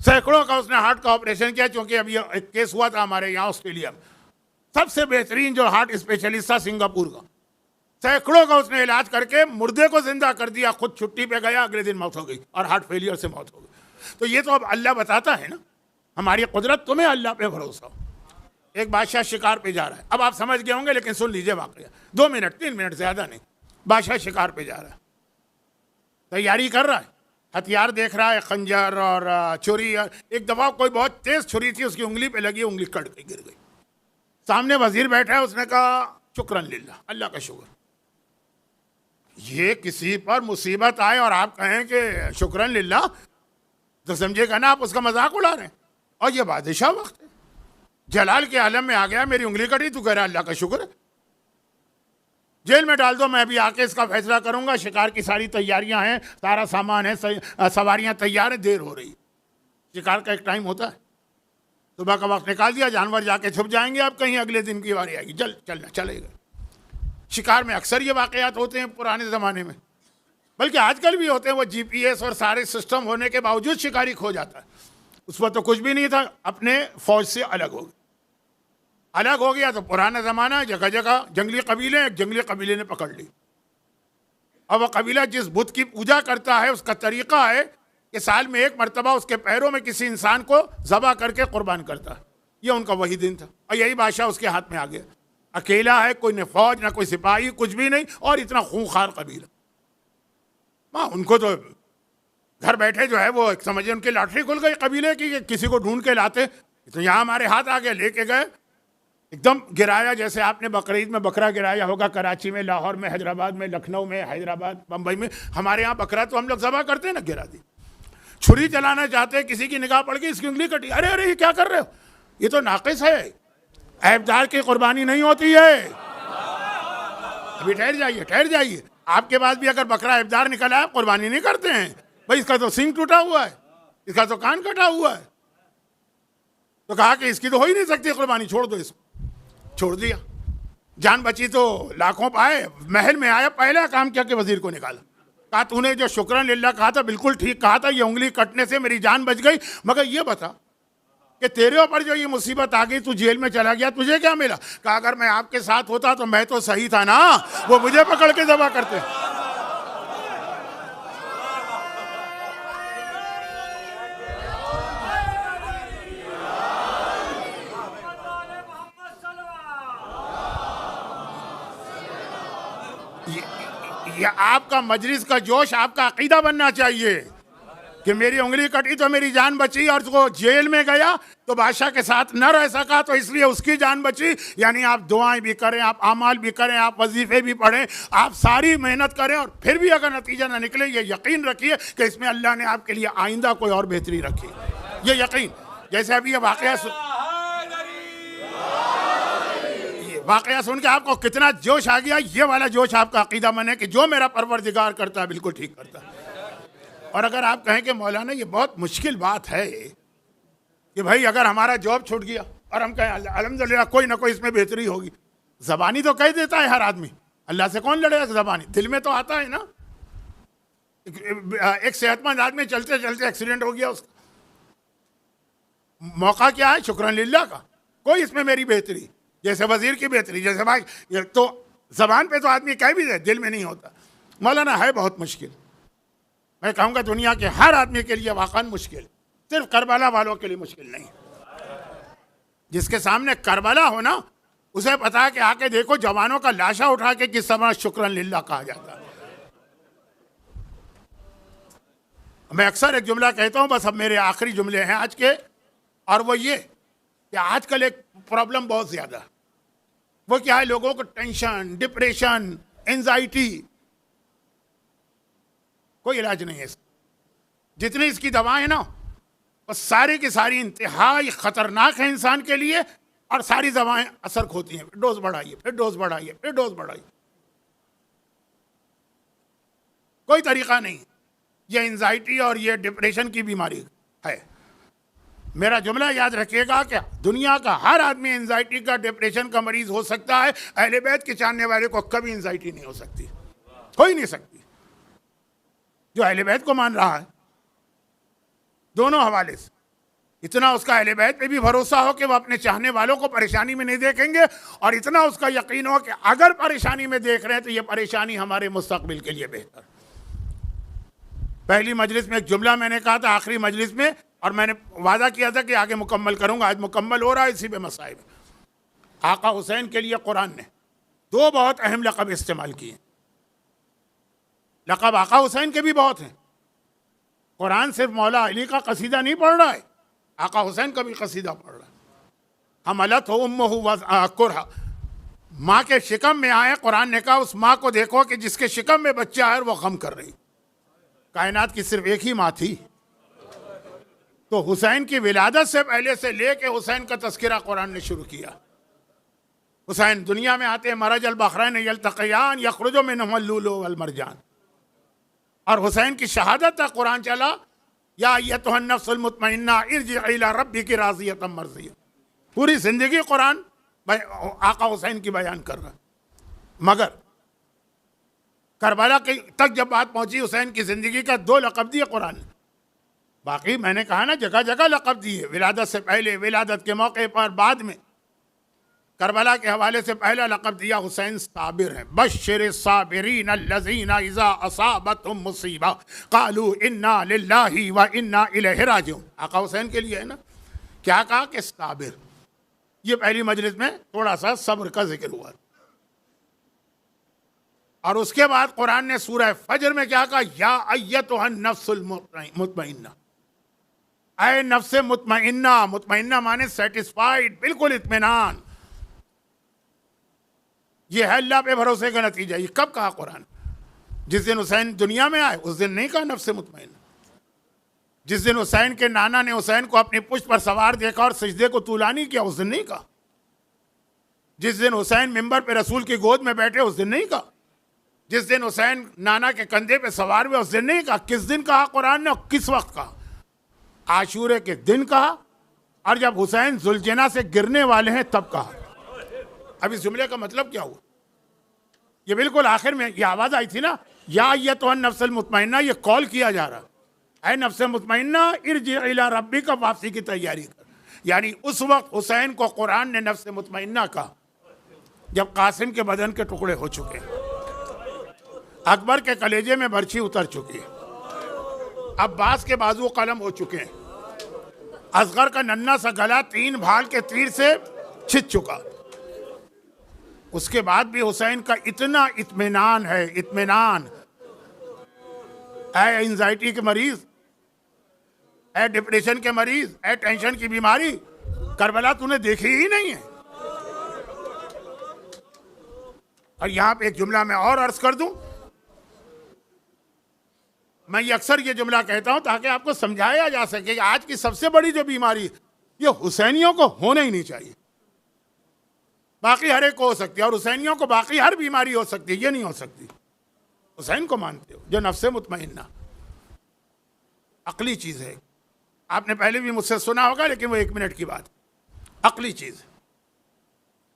सैकड़ों का उसने हार्ट का ऑपरेशन किया, क्योंकि अभी एक केस हुआ था हमारे यहाँ ऑस्ट्रेलिया में। सबसे बेहतरीन जो हार्ट स्पेशलिस्ट था सिंगापुर का, सैकड़ों का उसने इलाज करके मुर्दे को जिंदा कर दिया। खुद छुट्टी पे गया, अगले दिन मौत हो गई, और हार्ट फेलियर से मौत हो गई। तो ये तो अब अल्लाह बताता है ना हमारी कुदरत। तुम्हें अल्लाह पे भरोसा हो। एक बादशाह शिकार पे जा रहा है, अब आप समझ गए होंगे, लेकिन सुन लीजिए वाक़या। 2 मिनट 3 मिनट ज़्यादा नहीं। बादशाह शिकार पे जा रहा है, तैयारी कर रहा है, हथियार देख रहा है, खंजर और छुरी। एक दफ़ा कोई बहुत तेज़ छुरी थी उसकी उंगली पे लगी, उंगली कट गई, गिर गई। सामने वजीर बैठा है, उसने कहा शुक्रन लिल्लाह, अल्लाह का शुक्र। ये किसी पर मुसीबत आए और आप कहें कि शुक्रन लिल्लाह, तो समझेगा ना आप उसका मजाक उड़ा रहे हैं। और ये बादशाह वक्त है, जलाल के आलम में आ गया, मेरी उंगली कटी, तू कह रहा अल्लाह का शुक्र है। जेल में डाल दो, मैं अभी आके इसका फैसला करूंगा। शिकार की सारी तैयारियां हैं, सारा सामान है, सवारियां तैयार है, देर हो रही। शिकार का एक टाइम होता है, सुबह का वक्त निकाल दिया, जानवर जाके छुप जाएंगे, अब कहीं अगले दिन की बारी आएगी, चलना चलेगा। शिकार में अक्सर ये वाक़यात होते हैं पुराने ज़माने में, बल्कि आजकल भी होते हैं। वो GPS और सारे सिस्टम होने के बावजूद शिकारी खो जाता है। उस वक्त तो कुछ भी नहीं था, अपने फौज से अलग हो गया। तो पुराना ज़माना, जगह जगह जंगली कबीले, एक जंगली कबीले ने पकड़ ली। अब वह कबीला जिस बुत की पूजा करता है, उसका तरीक़ा है कि साल में एक मरतबा उसके पैरों में किसी इंसान को ज़बह करके कुर्बान करता है। ये उनका वही दिन था, और यही बादशाह उसके हाथ में आ गया। अकेला है, कोई न फौज ना कोई सिपाही, कुछ भी नहीं, और इतना खूंखार कबीला। माँ उनको तो घर बैठे जो है वो समझिए उनकी लॉटरी खुल गई कबीले की, किसी को ढूंढ के लाते। तो यहाँ हमारे हाथ आ गए, लेके गए, एकदम गिराया जैसे आपने बकरीद में बकरा गिराया होगा, कराची में, लाहौर में, हैदराबाद में, लखनऊ में, हैदराबाद, बम्बई में। हमारे यहाँ बकरा तो हम लोग ज़बह करते हैं ना, गिरा दी। छुरी चलाना चाहते, किसी की निगाह पड़ गई, इसकी उंगली कटी। अरे अरे ये क्या कर रहे हो, ये तो नाकिस है, ऐबदार की कुर्बानी नहीं होती है। अभी ठहर जाइए। आपके पास भी अगर बकरा ऐबदार निकला है, कुर्बानी नहीं करते हैं भाई। इसका तो सींग टूटा हुआ है, इसका तो कान कटा हुआ है। तो कहा कि इसकी तो हो ही नहीं सकती कुर्बानी, छोड़ दो इसको। छोड़ दिया, जान बची तो लाखों पाए। महल में आया, पहला काम किया कि वजीर को निकाला। कहा तूने जो शुक्रन लिल्लाह कहा था बिल्कुल ठीक कहा था, ये उंगली कटने से मेरी जान बच गई, मगर ये बता कि तेरे ऊपर जो ये मुसीबत आ गई, तू जेल में चला गया, तुझे क्या मिला? कहा अगर मैं आपके साथ होता तो मैं तो सही था ना, वो मुझे पकड़ के ज़बह करते। ये आपका मजलिस का जोश आपका अकीदा बनना चाहिए कि मेरी उंगली कटी तो मेरी जान बची, और वो जेल में गया तो बादशाह के साथ न रह सका तो इसलिए उसकी जान बची। यानी आप दुआएं भी करें, आप अमाल भी करें, आप वजीफे भी पढ़ें, आप सारी मेहनत करें, और फिर भी अगर नतीजा ना निकले, ये यकीन रखिए कि इसमें अल्लाह ने आपके लिए आइंदा कोई और बेहतरी रखी, ये यकीन। जैसे अभी ये वाकया सुन के आपको कितना जोश आ गया, ये वाला जोश आपका अकीदा मन है कि जो मेरा परवरदिगार करता है बिल्कुल ठीक करता है। और अगर आप कहें कि मौलाना ये बहुत मुश्किल बात है कि भाई अगर हमारा जॉब छूट गया और हम कहें अल्हम्दुलिल्लाह कोई ना कोई इसमें बेहतरी होगी, ज़बानी तो कह देता है हर आदमी, अल्लाह से कौन लड़ेगा? ज़बानी दिल में तो आता है ना। एक सेहतमंद आदमी चलते चलते एक्सीडेंट हो गया, उसका मौका क्या है? शुक्रन लिल्लाह का, कोई इसमें मेरी बेहतरी, जैसे वजीर की बेहतरी, जैसे भाई, तो जबान पे तो आदमी कह भी दे, दिल में नहीं होता। मौलाना है बहुत मुश्किल, मैं कहूँगा दुनिया के हर आदमी के लिए वाकई मुश्किल, सिर्फ करबला वालों के लिए मुश्किल नहीं। जिसके सामने करबला हो ना, उसे पता है कि आके देखो जवानों का लाशा उठा के किस समय शुक्रन लिल्लाह कहा जाता है। मैं अक्सर एक जुमला कहता हूँ, बस अब मेरे आखिरी जुमले हैं आज के, और वो ये कि आजकल एक प्रॉब्लम बहुत ज्यादा, वो क्या है? लोगों को टेंशन, डिप्रेशन, एंजाइटी, कोई इलाज नहीं है। जितनी इसकी दवाएं हैं ना, वो सारी की सारी इंतहाई खतरनाक है इंसान के लिए, और सारी दवाएं असर खोती हैं। डोज बढ़ाइए, फिर डोज बढ़ाइए, फिर डोज बढ़ाइए, कोई तरीका नहीं। ये एंजाइटी और ये डिप्रेशन की बीमारी है। मेरा जुमला याद रखिएगा कि दुनिया का हर आदमी एंजाइटी का, डिप्रेशन का मरीज हो सकता है। अहले बैत के जानने वाले को कभी एंजाइटी नहीं हो सकती, हो ही नहीं सकती। जो अहले बैत को मान रहा है दोनों हवाले से, इतना उसका अहले बैत पे भी भरोसा हो कि वह अपने चाहने वालों को परेशानी में नहीं देखेंगे, और इतना उसका यकीन हो कि अगर परेशानी में देख रहे हैं तो ये परेशानी हमारे मुस्तकबिल के लिए बेहतर। पहली मजलिस में एक जुमला मैंने कहा था, आखिरी मजलिस में, और मैंने वादा किया था कि आगे मुकम्मल करूंगा, आज मुकम्मल हो रहा है इसी में मसाइब। आका हुसैन के लिए कुरान ने दो बहुत अहम लक़ब इस्तेमाल किए। लक़ब आका हुसैन के भी बहुत हैं। कुरान सिर्फ मौला अली का कसीदा नहीं पढ़ रहा है, आका हुसैन का भी कसीदा पढ़ रहा है। हमलत हो उम्मुहु कुरहा, माँ के शिकम में आए, कुरान ने कहा उस माँ को देखो कि जिसके शिकम में बच्चा है वो गम कर रही। कायनात की सिर्फ एक ही माँ थी, तो हुसैन की विलादत से पहले से लेके हुसैन का तस्करा कुरान ने शुरू किया। हुसैन दुनिया में आते मरज अल बहरैन यल्तक़ियान यख़रुजु मिनहुमा लुलु वल मरजान, और हुसैन की शहादत तक कुरान चला, या अय्युहन नफ्सुल मुतमइन्ना इरजिई इला रब्बिकी राज़ियतम मर्ज़िया। पूरी जिंदगी कुरान आका हुसैन की बयान कर रहा। मगर करबला के तक जब बात पहुंची, हुसैन की जिंदगी का दो लक़ब दिए कुरान ने। बाकी मैंने कहा ना जगह जगह लक़ब दिए, विलादत से पहले, विलादत के मौके पर, बाद में। करबला के हवाले से पहला लक़ब दिया हुसैन साबिर हैं। बश्शिर साबिरीन अल्लज़ीना इज़ा असाबतहुम मुसीबा क़ालू इन्ना लिल्लाहि व इन्ना इलैहि राजिऊन। आका हुसैन के लिए है ना, क्या कहा कि साबिर। ये पहली मजलिस में थोड़ा सा सब्र का जिक्र हुआ, और उसके बाद कुरान ने सूरह फजर में क्या कहा? या अय्युहन नफ्सुल मुतमइन्ना, ऐ नफ्से मुतमइन्ना। मुतमइन्ना माने सेटिस्फाइड, बिल्कुल इत्मीनान। ये है अल्लाह पे भरोसे का नतीजा। ये कब कहा कुरान? जिस दिन हुसैन दुनिया में आए उस दिन नहीं कहा नफ्से मुतमइन्ना। जिस दिन हुसैन के नाना ने हुसैन को अपनी पुश्त पर सवार देखा और सजदे को तूलानी किया, उस दिन नहीं कहा। जिस दिन हुसैन मिंबर पे रसूल की गोद में बैठे, उस दिन नहीं कहा। जिस दिन हुसैन नाना के कंधे पे सवार हुए, उस दिन नहीं कहा। किस दिन कहा कुरान ने और किस वक्त कहा? आशूरे के दिन कहा, और जब हुसैन जुलजना से गिरने वाले हैं तब कहा। अब इस जुमले का मतलब क्या हुआ? ये बिल्कुल आखिर में ये आवाज आई थी ना, या अय्युहन नफ्सुल मुतमइन्ना, ये कॉल किया जा रहा है नफ्से मुतमइन्ना इरजी इला रब्बिका, वापसी की तैयारी कर। यानी उस वक्त हुसैन को कुरान ने नफ्से मुतमइन्ना कहा जब कासिम के बदन के टुकड़े हो चुके, अकबर के कलेजे में बर्छी उतर चुकी है, अब्बास के बाजू कलम हो चुके हैं, असगर का नन्ना सा गला 3 भाल के तीर से छिद चुका, उसके बाद भी हुसैन का इतना इत्मीनान है, इत्मीनान। है एंजाइटी के मरीज, है डिप्रेशन के मरीज, है टेंशन की बीमारी, करबला तूने देखी ही नहीं है। और यहां पे एक जुमला मैं और अर्ज कर दूं, मैं ये अक्सर ये जुमला कहता हूं ताकि आपको समझाया जा सके कि आज की सबसे बड़ी जो बीमारी ये हुसैनियों को होना ही नहीं चाहिए। बाकी हर एक को हो सकती है, और हुसैनियों को बाकी हर बीमारी हो सकती है, ये नहीं हो सकती। हुसैन को मानते हो जो नफ्से मुतमइन्ना अकली चीज है। आपने पहले भी मुझसे सुना होगा, लेकिन वो 1 मिनट की बात, अकली चीज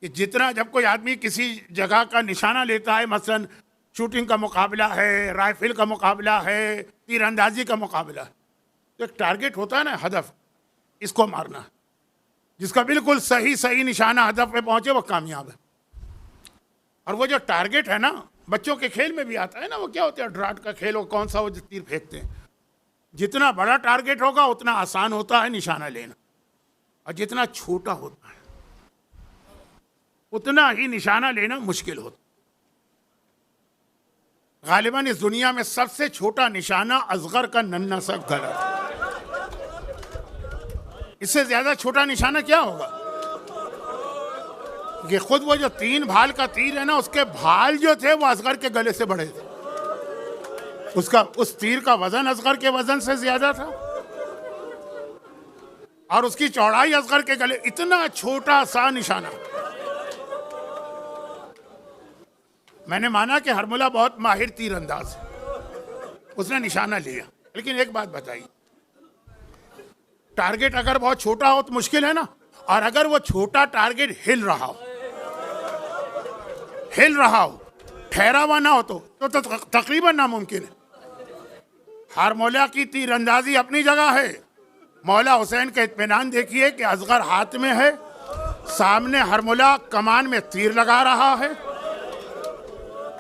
कि जितना जब कोई आदमी किसी जगह का निशाना लेता है, मसलन शूटिंग का मुकाबला है, राइफल का मुकाबला है, तीरंदाजी का मुकाबला है, तो एक टारगेट होता है ना, हदफ, इसको मारना। जिसका बिल्कुल सही सही निशाना हदफ पे पहुंचे वो कामयाब है। और वो जो टारगेट है ना, बच्चों के खेल में भी आता है ना, वो क्या होता है ड्राट का खेल, वो कौन सा वो जो तीर फेंकते हैं, जितना बड़ा टारगेट होगा उतना आसान होता है निशाना लेना, और जितना छोटा होता है उतना ही निशाना लेना मुश्किल होता है। गालिबन इस दुनिया में सबसे छोटा निशाना असगर का नन्हा सा गला था। इससे ज्यादा छोटा निशाना क्या होगा? कि खुद वो जो 3 भाल का तीर है ना, उसके भाल जो थे वो असगर के गले से बड़े थे। उस तीर का वजन असगर के वजन से ज्यादा था, और उसकी चौड़ाई असगर के गले, इतना छोटा सा निशाना। मैंने माना कि हरमुला बहुत माहिर तीरंदाज है, उसने निशाना लिया, लेकिन एक बात बताइए, टारगेट अगर बहुत छोटा हो तो मुश्किल है ना, और अगर वो छोटा टारगेट हिल रहा हो, ठहरा हुआ ना हो तो तकरीबन नामुमकिन है। हरमौला की तीरंदाजी अपनी जगह है। मौला हुसैन का इत्मीनान देखिए कि असगर हाथ में है, सामने हरमौला कमान में तीर लगा रहा है,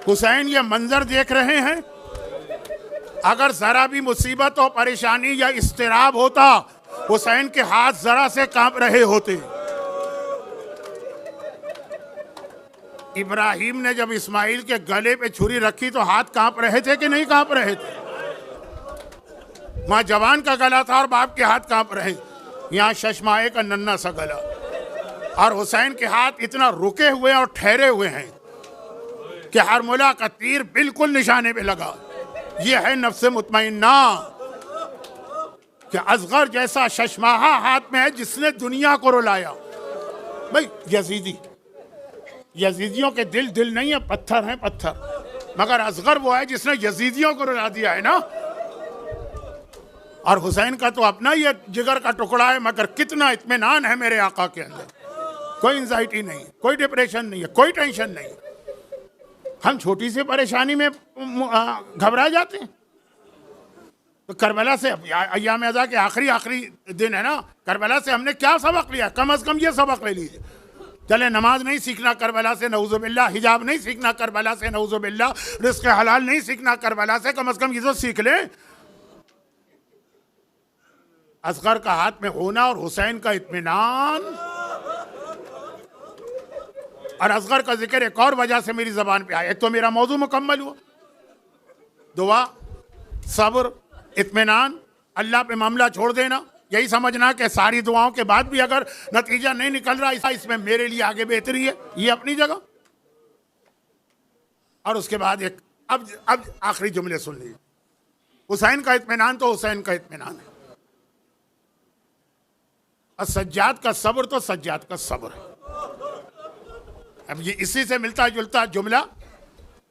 हुसैन ये मंजर देख रहे हैं। अगर जरा भी मुसीबत और परेशानी या इस्तिराब होता, हुसैन के हाथ जरा से कांप रहे होते। इब्राहिम ने जब इस्माइल के गले पे छुरी रखी तो हाथ कांप रहे थे कि नहीं कांप रहे थे? वहां जवान का गला था और बाप के हाथ कांप रहे, यहाँ शशमाए का नन्हा सा गला, और हुसैन के हाथ इतना रुके हुए और ठहरे हुए हैं कि हरमुला का तीर बिल्कुल निशाने पे लगा। ये है नफ्से मुतमइन्ना कि असगर जैसा शशमाहा हाथ में है जिसने दुनिया को रुलाया। भाई यजीदियों के दिल नहीं है, पत्थर हैं पत्थर, मगर असगर वो है जिसने यजीदियों को रुला दिया है ना। और हुसैन का तो अपना ये जिगर का टुकड़ा है, मगर कितना इत्मीनान है मेरे आका के अंदर। कोई एंजाइटी नहीं, कोई डिप्रेशन नहीं है, कोई टेंशन नहीं। हम छोटी सी परेशानी में घबरा जाते हैं। तो करबला से, अय्याम अज़ा के आखिरी दिन है ना, करबला से हमने क्या सबक लिया? कम से कम ये सबक ले लीजिए। चले नमाज नहीं सीखना करबला से, नऊज़ुबिल्लाह, हिजाब नहीं सीखना करबला से, नऊज़ुबिल्लाह, रिज़्क़ हलाल नहीं सीखना करबला से, कम ये तो सीख ले। असगर का हाथ में होना और हुसैन का इत्मीनान। और असगर का जिक्र एक और वजह से मेरी जबान पे आया। एक तो मेरा मौजू मुकम्मल हुआ, दुआ, सब्र, इत्मीनान, अल्लाह पे मामला छोड़ देना, यही समझना कि सारी दुआओं के बाद भी अगर नतीजा नहीं निकल रहा, इसमें मेरे लिए आगे बेहतरी है, ये अपनी जगह। और उसके बाद एक अब आखिरी जुमले सुन लीजिए। हुसैन का इत्मीनान तो हुसैन का इत्मीनान है, और सज्जाद का सब्र तो सज्जाद का सब्र है। अब ये इसी से मिलता जुलता जुमला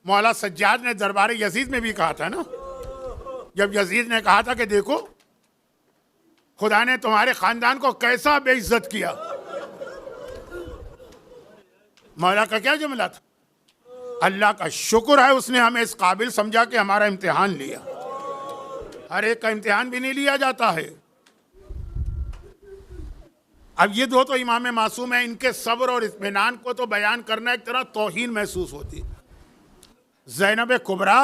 मौला सज्जाद ने दरबार यजीद में भी कहा था ना, जब यजीद ने कहा था कि देखो खुदा ने तुम्हारे खानदान को कैसा बेइज्जत किया। मौला का क्या जुमला था? अल्लाह का शुक्र है उसने हमें इस काबिल समझा कि हमारा इम्तिहान लिया। हर एक का इम्तिहान भी नहीं लिया जाता है। अब ये दो तो इमाम मासूम है, इनके सब्र और इत्मीनान को तो बयान करना एक तरह तौहीन महसूस होती। ज़ैनब कुबरा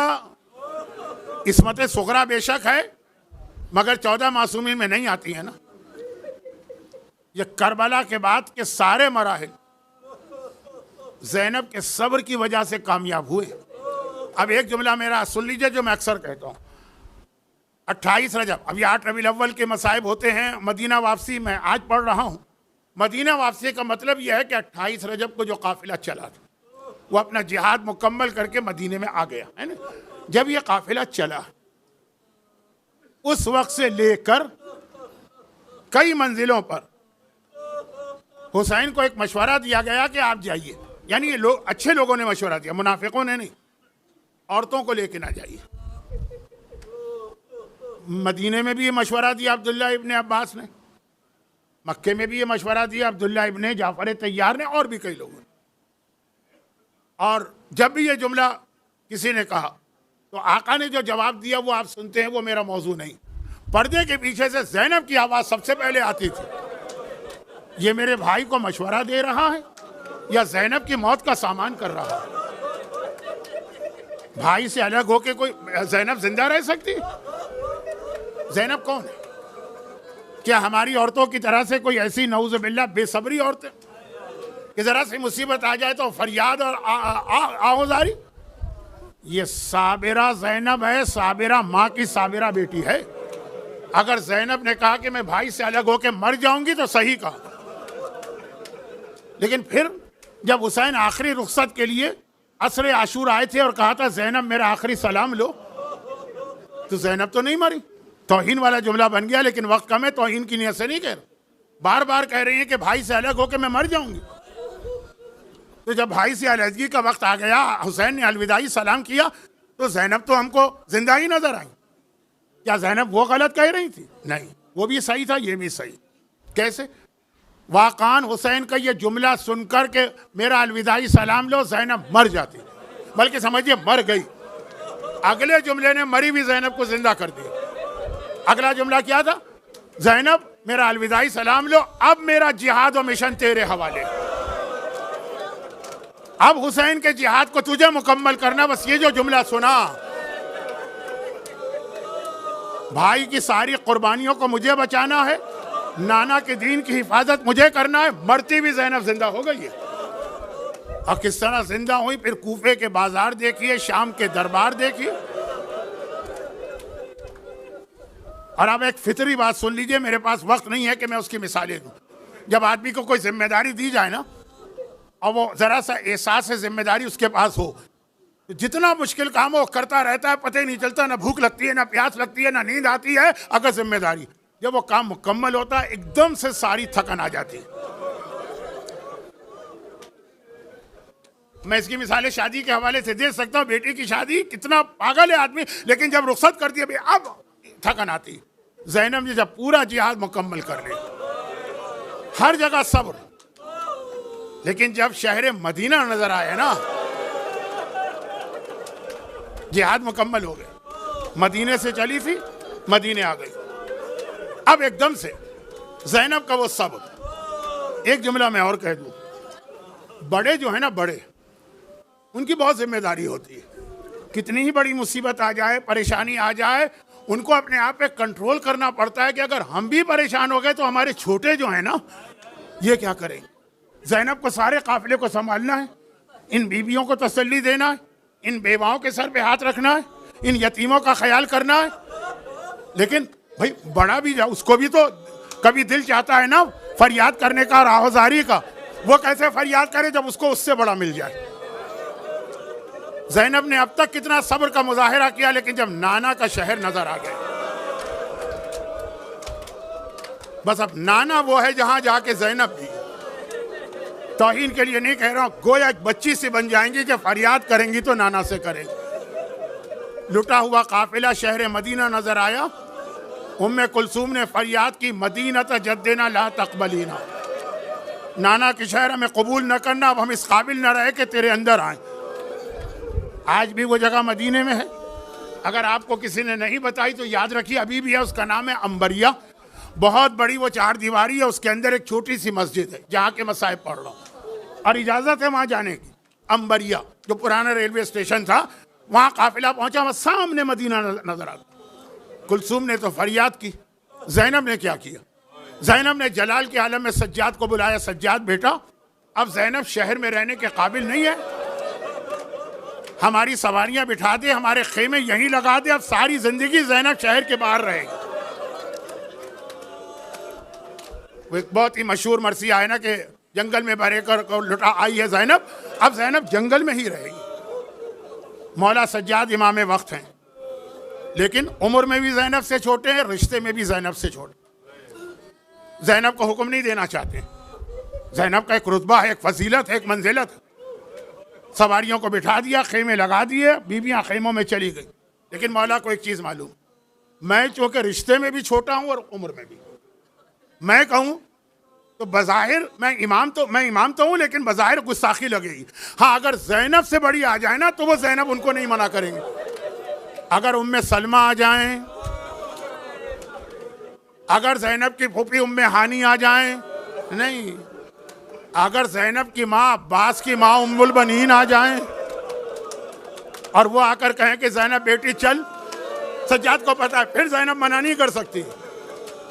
इस्मत सुगरा बेशक है, मगर 14 मासूमीन में नहीं आती है ना। ये करबला के बाद के सारे मराहिल ज़ैनब के सब्र की वजह से कामयाब हुए। अब एक जुमला मेरा सुन लीजिए जो मैं अक्सर कहता हूँ। 28 रजब, अभी 8 रबीउल अव्वल के मसाइब होते हैं, मदीना वापसी मैं आज पढ़ रहा हूँ। मदीना वापसी का मतलब यह है कि 28 रजब को जो काफिला चला था वो अपना जिहाद मुकम्मल करके मदीने में आ गया है ना। जब ये काफिला चला उस वक्त से लेकर कई मंजिलों पर हुसैन को एक मशवरा दिया गया कि आप जाइए, यानी ये लोग अच्छे लोगों ने मशवरा दिया, मुनाफिकों ने नहीं, औरतों को लेके ना जाइए। मदीने में भी ये मशवरा दिया अब्दुल्ला इब्ने अब्बास ने, मक्के में भी ये मशवरा दिया अब्दुल्ला इब्ने जाफर तैयार ने, और भी कई लोगों ने। और जब भी ये जुमला किसी ने कहा तो आका ने जो जवाब दिया वो आप सुनते हैं, वो मेरा मौजू नहीं। पर्दे के पीछे से ज़ैनब की आवाज़ सबसे पहले आती थी, ये मेरे भाई को मशवरा दे रहा है या ज़ैनब की मौत का सामान कर रहा है। भाई से अलग होके कोई ज़ैनब जिंदा रह सकती? ज़ैनब कौन है? क्या हमारी औरतों की तरह से कोई ऐसी नऊज़ बिल्लाह बेसब्री औरतें कि जरा सी मुसीबत आ जाए तो फरियाद और आहोजारी? ये साबिरा ज़ैनब है, साबिरा माँ की साबिरा बेटी है। अगर ज़ैनब ने कहा कि मैं भाई से अलग होकर मर जाऊंगी तो सही कहा, लेकिन फिर जब हुसैन आखिरी रुखसत के लिए असर आशूर आए थे और कहा था ज़ैनब मेरा आखिरी सलाम लो, तो ज़ैनब तो नहीं मरी। तौहीन वाला जुमला बन गया, लेकिन वक्त कम है, तौहीन की नियत से नहीं कह रहा। बार बार कह रही हैं कि भाई से अलग होकर मैं मर जाऊंगी। तो जब भाई से अलहदगी का वक्त आ गया, हुसैन ने अलविदाई सलाम किया, तो ज़ैनब तो हमको जिंदा ही नजर आई। क्या ज़ैनब वो गलत कह रही थी? नहीं, वो भी सही था, ये भी सही। कैसे? वाक़ान हुसैन का ये जुमला सुनकर के मेरा अलविदाई सलाम लो, ज़ैनब मर जाती, बल्कि समझिए मर गई। अगले जुमले ने मरी हुई ज़ैनब को जिंदा कर दिया। अगला जुमला क्या था? ज़ैनब मेरा अलविदाई सलाम लो, अब मेरा जिहाद और मिशन तेरे हवाले। अब हुसैन के जिहाद को तुझे मुकम्मल करना। बस ये जो जुमला सुना, भाई की सारी कुर्बानियों को मुझे बचाना है, नाना के दीन की हिफाजत मुझे करना है। मरती भी ज़ैनब जिंदा हो गई है। और किस तरह जिंदा हुई? फिर कूफे के बाजार देखिए, शाम के दरबार देखिए। और अब एक फितरी बात सुन लीजिए, मेरे पास वक्त नहीं है कि मैं उसकी मिसालें दूं। जब आदमी को कोई जिम्मेदारी दी जाए ना, और वो जरा सा एहसास है जिम्मेदारी उसके पास हो, तो जितना मुश्किल काम हो करता रहता है, पता ही नहीं चलता, ना भूख लगती है, ना प्यास लगती है, ना नींद आती है। अगर जिम्मेदारी, जब वो काम मुकम्मल होता है, एकदम से सारी थकन आ जाती है। मैं इसकी मिसालें शादी के हवाले से दे सकता हूँ। बेटी की शादी, कितना पागल है आदमी, लेकिन जब रुखसत कर दिया अब थकन आती। ज़ैनब ने जब पूरा जिहाद मुकम्मल कर लिया, हर जगह सब्र, लेकिन जब शहर मदीना नजर आया ना, जिहाद मुकम्मल हो गए। मदीने से चली थी, मदीने आ गई। अब एकदम से ज़ैनब का वो सब्र। एक जुमला मैं और कह दूं, बड़े जो है ना, बड़े, उनकी बहुत जिम्मेदारी होती है। कितनी ही बड़ी मुसीबत आ जाए, परेशानी आ जाए, उनको अपने आप पे कंट्रोल करना पड़ता है कि अगर हम भी परेशान हो गए तो हमारे छोटे जो है ना, ये क्या करेंगे। ज़ैनब को सारे काफिले को संभालना है, इन बीवियों को तसल्ली देना है, इन बेवाओं के सर पे हाथ रखना है, इन यतीमों का ख्याल करना है। लेकिन भाई बड़ा भी जा, उसको भी तो कभी दिल चाहता है ना फरियाद करने का, राहज़ारी का। वो कैसे फरियाद करे जब उसको उससे बड़ा मिल जाए। ज़ैनब ने अब तक कितना सब्र का मुजाहिरा किया, लेकिन जब नाना का शहर नजर आ गया, बस अब नाना वो है जहां जाके ज़ैनब भी, तौहीन के लिए नहीं कह रहा हूं, गोया एक बच्ची से बन जाएंगी कि फरियाद करेंगी तो नाना से करेंगी। लुटा हुआ काफिला शहर मदीना नजर आया। उम्मे कुलसूम ने फरियाद की, मदीना जद्देना ला तकबलीना, नाना के शहर हमें कबूल न करना, अब हम इस काबिल न रहे कि तेरे अंदर आए। आज भी वो जगह मदीने में है। अगर आपको किसी ने नहीं बताई तो याद रखिए, अभी भी है। उसका नाम है अंबरिया। बहुत बड़ी वो 4 दीवारी है, उसके अंदर एक छोटी सी मस्जिद है जहाँ के मसाइब पढ़ रहा हूँ, और इजाज़त है वहाँ जाने की। अंबरिया जो पुराना रेलवे स्टेशन था, वहाँ काफिला पहुँचा, वहाँ सामने मदीना नजर आता। कुलसूम ने तो फरियाद की। ज़ैनब ने क्या किया? ज़ैनब ने जलाल के आलम में सज्जाद को बुलाया। सज्जाद बेटा, अब जैनब शहर में रहने के काबिल नहीं है, हमारी सवारियां बिठा दे, हमारे खेमे यहीं लगा दे, अब सारी जिंदगी जैनब शहर के बाहर रहेगी। वो एक बहुत ही मशहूर मरसिया है ना कि जंगल में भरे कर को लुटा आई है जैनब, अब जैनब जंगल में ही रहेगी। मौला सज्जाद इमाम वक्त हैं, लेकिन उम्र में भी जैनब से छोटे हैं, रिश्ते में भी जैनब से छोटे। जैनब को हुक्म नहीं देना चाहते। जैनब का एक रुतबा है, एक फजीलत है, एक मंजिलत है। सवारियों को बिठा दिया, खेमे लगा दिए, बीबियां खेमों में चली गई। लेकिन मौला को एक चीज मालूम, मैं चूंकि रिश्ते में भी छोटा हूं और उम्र में भी, मैं कहूं तो बज़ाहिर मैं इमाम तो हूं, लेकिन बज़ाहिर गुस्ताखी लगेगी। हाँ, अगर जैनब से बड़ी आ जाए ना तो वो जैनब उनको नहीं मना करेंगे। अगर उम्मे सलमा आ जाएं, अगर जैनब की फूफी उम्मे हानी आ जाएं, नहीं, अगर जैनब की माँ अब्बास की माँ उम्मुल बनीन आ जाएं और वो आकर कहें कि जैनब बेटी चल, सज्जाद को पता है फिर जैनब मना नहीं कर सकती।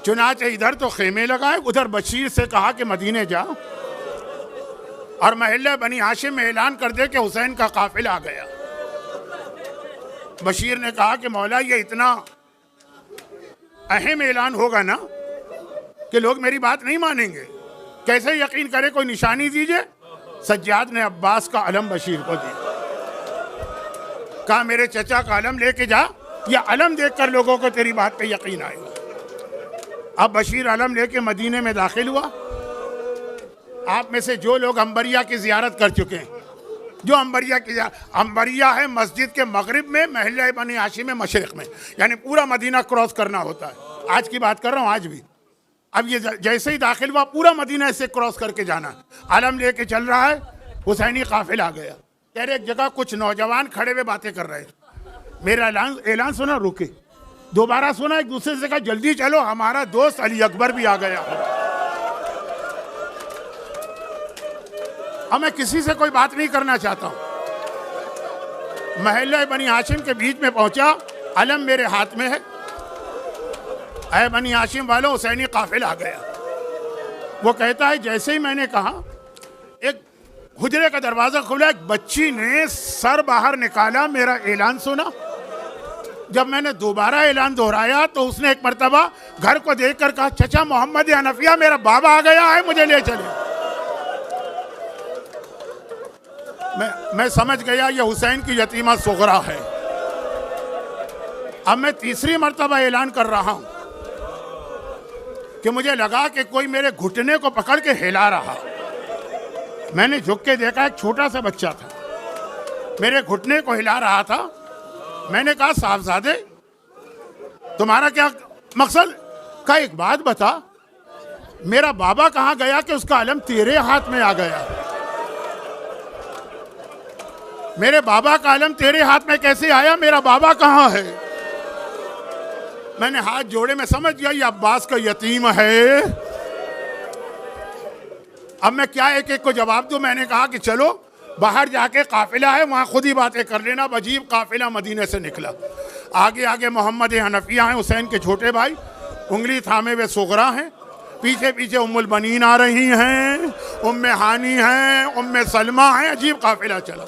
चुनाचे इधर तो खेमे लगाए, उधर बशीर से कहा कि मदीने जा, और महल्ले बनी हाशिम में ऐलान कर दे कि हुसैन का काफिला आ गया। बशीर ने कहा कि मौला ये इतना अहम ऐलान होगा ना कि लोग मेरी बात नहीं मानेंगे, कैसे यकीन करे, कोई निशानी दीजिए। सज्जाद ने अब्बास का अलम बशीर को दिया, कहा मेरे चचा का अलम लेके जा, या अलम देखकर लोगों को तेरी बात पे यकीन आएगा। अब बशीर अलम लेके मदीने में दाखिल हुआ। आप में से जो लोग अंबरिया की जियारत कर चुके हैं, जो अंबरिया है मस्जिद के मगरिब में, महल्ला बनी हाशिम में मशरिक में, यानी पूरा मदीना क्रॉस करना होता है। आज की बात कर रहा हूँ, आज भी। अब ये जैसे ही दाखिल हुआ, पूरा मदीना इससे क्रॉस करके जाना। आलम लेके चल रहा है, हुसैनी काफिला आ गया। कह रहे एक जगह कुछ नौजवान खड़े हुए बातें कर रहे, मेरा ऐलान सुना, रुके, दोबारा सुना, एक दूसरे से कहा जल्दी चलो, हमारा दोस्त अली अकबर भी आ गया। अब मैं किसी से कोई बात नहीं करना चाहता हूं। महल्ला बनी हाशिम के बीच में पहुंचा, अलम मेरे हाथ में है, ऐ बनी हाशिम वालों हुसैनी काफिला आ गया। वो कहता है जैसे ही मैंने कहा, एक हुजरे का दरवाजा खुला, एक बच्ची ने सर बाहर निकाला, मेरा ऐलान सुना। जब मैंने दोबारा ऐलान दोहराया तो उसने एक मर्तबा घर को देखकर कहा, चचा मोहम्मद हनफिया, मेरा बाबा आ गया है, मुझे ले चले। मैं समझ गया ये हुसैन की यतीमा सुगरा है। अब मैं तीसरी मर्तबा ऐलान कर रहा हूं कि मुझे लगा कि कोई मेरे घुटने को पकड़ के हिला रहा। मैंने झुक के देखा, एक छोटा सा बच्चा था, मेरे घुटने को हिला रहा था। मैंने कहा साहबजादे तुम्हारा क्या मकसद? का एक बात बता, मेरा बाबा कहाँ गया कि उसका अलम तेरे हाथ में आ गया? मेरे बाबा का अलम तेरे हाथ में कैसे आया? मेरा बाबा कहाँ है? मैंने हाथ जोड़े, में समझ गया ये अब्बास का यतीम है। अब मैं क्या एक एक को जवाब दूं? मैंने कहा कि चलो बाहर जाके काफिला है, वहां खुद ही बातें कर लेना। अजीब काफिला मदीने से निकला। आगे आगे मोहम्मद हनफिया हैं, हुसैन के छोटे भाई, उंगली थामे वे सुगरा हैं। पीछे पीछे उम्मुल बनीन आ रही हैं, उम्मे हानी हैं, उम्मे सलमा हैं। अजीब काफिला चला।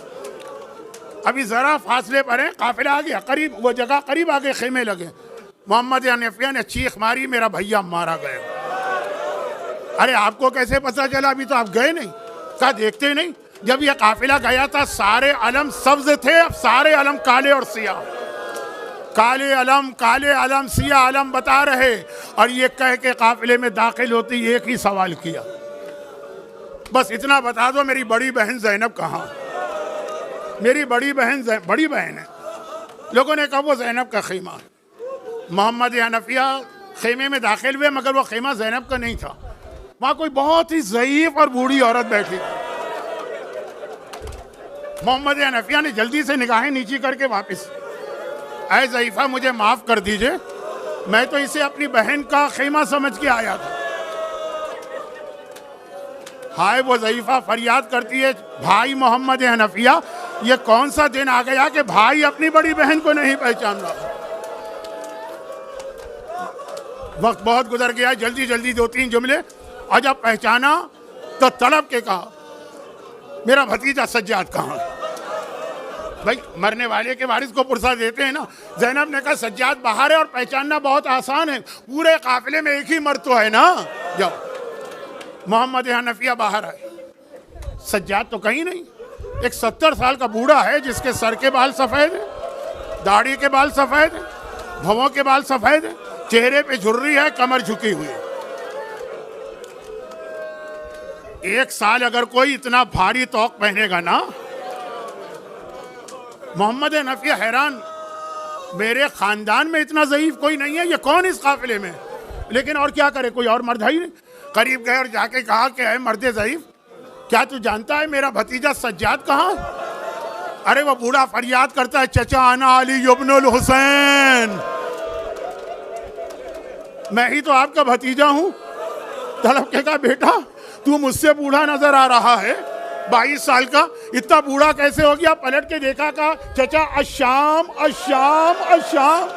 अभी जरा फासले पर है, काफिला आ गया करीब, वो जगह करीब आ गए, खेमे लगे। मोहम्मद हनफिया ने चीख मारी, मेरा भैया मारा गया। अरे आपको कैसे पता चला? अभी तो आप गए नहीं। क्या देखते नहीं? जब ये काफिला गया था सारे अलम सब्ज थे, अब सारे अलम काले और सियाह। काले अलम सियाह अलम बता रहे। और ये कह के काफिले में दाखिल होती एक ही सवाल किया, बस इतना बता दो मेरी बड़ी बहन जैनब कहाँ? मेरी बड़ी बहन है। लोगों ने कहा वो जैनब का खेमा है। मोहम्मद हनफिया खेमे में दाखिल हुए, मगर वो खेमा जैनब का नहीं था। वहां कोई बहुत ही ज़ईफ और बूढ़ी औरत बैठी। मोहम्मद हनफिया ने जल्दी से निगाहें नीची करके वापस, ऐ ज़ईफा मुझे माफ कर दीजिए, मैं तो इसे अपनी बहन का खेमा समझ के आया था। हाय वो ज़ईफा फरियाद करती है, भाई मोहम्मद हनफिया, ये कौन सा दिन आ गया कि भाई अपनी बड़ी बहन को नहीं पहचान रहा? वक्त बहुत गुजर गया, जल्दी जल्दी 2-3 जुमले। और जब पहचाना तो तड़प के कहा, मेरा भतीजा सज्जाद कहाँ है? भाई मरने वाले के वारिस को पुरसा देते हैं ना। ज़ैनब ने कहा सज्जाद बाहर है और पहचानना बहुत आसान है, पूरे काफिले में एक ही मर्द तो है ना। जाओ। मोहम्मद हनफिया बाहर आए, सज्जाद तो कहीं नहीं। एक 70 साल का बूढ़ा है जिसके सर के बाल सफ़ेद है, दाढ़ी के बाल सफ़ेद है, भवों के बाल सफ़ेद है, चेहरे पे झुर्री है, कमर झुकी हुई है। एक साल अगर कोई इतना भारी तौक पहनेगा ना, मोहम्मद हनफिया हैरान, मेरे खानदान में इतना ज़ईफ कोई नहीं है, ये कौन इस काफिले में? लेकिन और क्या करे, कोई और मर्द है ही नहीं। करीब गए और जाके कहा कि है मर्द ज़ईफ, क्या तू जानता है मेरा भतीजा सज्जाद कहाँ? अरे वो बूढ़ा फरियाद करता है, चचा आना अली इब्नुल हुसैन, मैं ही तो आपका भतीजा हूँ। तलब के कहा बेटा तू मुझसे बूढ़ा नजर आ रहा है, 22 साल का, इतना बूढ़ा कैसे हो गया? पलट के देखा, कहा चचा अशाम अशाम अशाम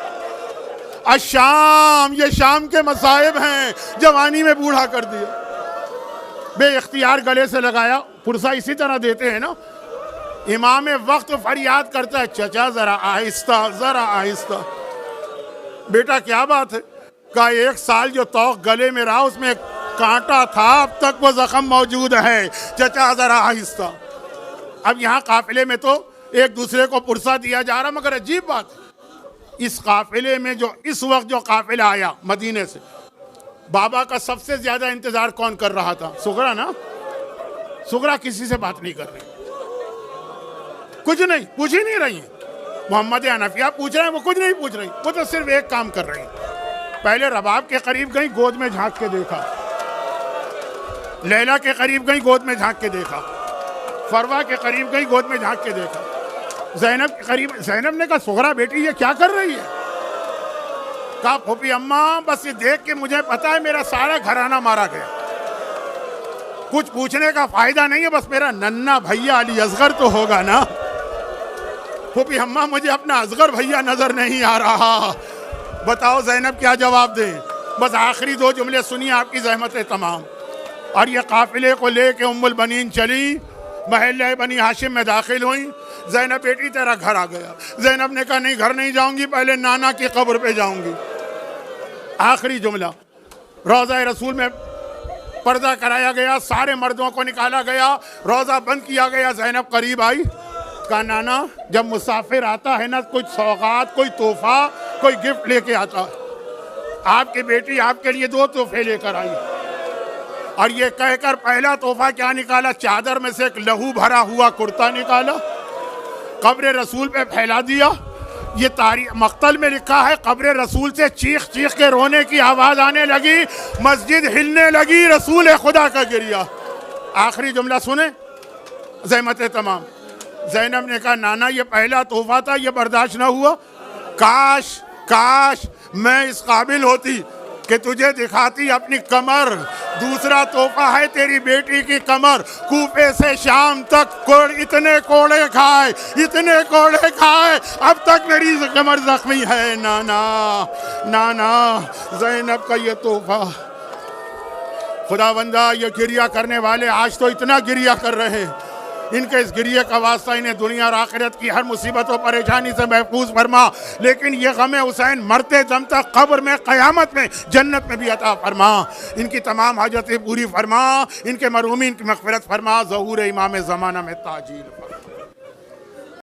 अशाम, ये शाम के मसाइब हैं, जवानी में बूढ़ा कर दिया। बे इख्तियार गले से लगाया, पुरसा इसी तरह देते हैं ना। इमाम वक्त फरियाद करता है, चचा जरा आहिस्ता, जरा आहिस्ता। बेटा क्या बात है? का 1 साल जो तौक गले में रहा उसमें कांटा था, अब तक वो जख्म मौजूद है, चचा जरा आहिस्ता। अब यहाँ काफिले में तो एक दूसरे को पुरसा दिया जा रहा, मगर अजीब बात है, इस काफिले में जो इस वक्त जो काफिला आया मदीने से, बाबा का सबसे ज्यादा इंतजार कौन कर रहा था? सुगरा ना। सुगरा किसी से बात नहीं कर रही, कुछ नहीं पूछ ही नहीं रही है। मोहम्मद हनफिया पूछ रहे हैं, वो कुछ नहीं पूछ रही, वो तो सिर्फ एक काम कर रही है। पहले रबाब के करीब गई, गोद में झांक के देखा, लैला के करीब गई, गोद में झांक के देखा, फरवा के करीब गई, गोद में झांक के देखा, ज़ैनब के करीब। ज़ैनब ने कहा सुगरा बेटी ये क्या कर रही है? कहा फूफी अम्मा बस ये देख के मुझे पता है मेरा सारा घराना मारा गया, कुछ पूछने का फायदा नहीं है, बस मेरा नन्ना भैया अली असगर तो होगा ना। फूफी अम्मा मुझे अपना असगर भैया नजर नहीं आ रहा, बताओ ज़ैनब क्या जवाब दें? बस आखिरी 2 जुमले सुनिए, आपकी ज़हमतें तमाम। और ये काफिले को लेके उम्मुल बनीन चली, महल्ले बनी हाशिम में दाखिल हुई। ज़ैनब बेटी तेरा घर आ गया। ज़ैनब ने कहा नहीं घर नहीं जाऊंगी, पहले नाना की कब्र पे जाऊंगी। आखिरी जुमला, रोज़ा रसूल में पर्दा कराया गया, सारे मर्दों को निकाला गया, रोज़ा बंद किया गया। ज़ैनब करीब आई, कहा नाना जब मुसाफिर आता है ना, कुछ सौगात, कोई तोहफा, कोई गिफ्ट लेके आता, आपकी बेटी आपके लिए 2 तोहफे लेकर आई। और ये कहकर पहला तोहफा क्या निकाला? चादर में से एक लहू भरा हुआ कुर्ता निकाला, कब्र रसूल पे फैला दिया। ये तारीख मक्तल में लिखा है, कब्र रसूल से चीख चीख के रोने की आवाज़ आने लगी, मस्जिद हिलने लगी, रसूल खुदा का गिरिया। आखिरी जुमला सुने, ज़हमतें तमाम। ज़ैनब ने कहा नाना ये पहला तोहफा था, ये बर्दाश्त न हुआ, काश काश मैं इस काबिल होती कि तुझे दिखाती अपनी कमर। दूसरा तोहफा है तेरी बेटी की कमर, कूफे से शाम तक इतने कोड़े खाए, इतने कोड़े खाए, अब तक मेरी कमर जख्मी है। नाना नाना, ज़ैनब का ये तोहफा। खुदावंदा ये गिरिया करने वाले आज तो इतना गिरिया कर रहे हैं, इनके इस गिरिये का वास्ता इन्हें दुनिया और आखिरत की हर मुसीबत और परेशानी से महफूज फरमा। लेकिन ये गम हुसैन मरते दम तक कब्र में, क़यामत में, जन्नत में भी अता फरमा। इनकी तमाम हाजतें पूरी फरमा, इनके मरहूमीन की मग़फ़िरत फरमा, ज़हूर इमाम ज़माना में ताजील फरमा।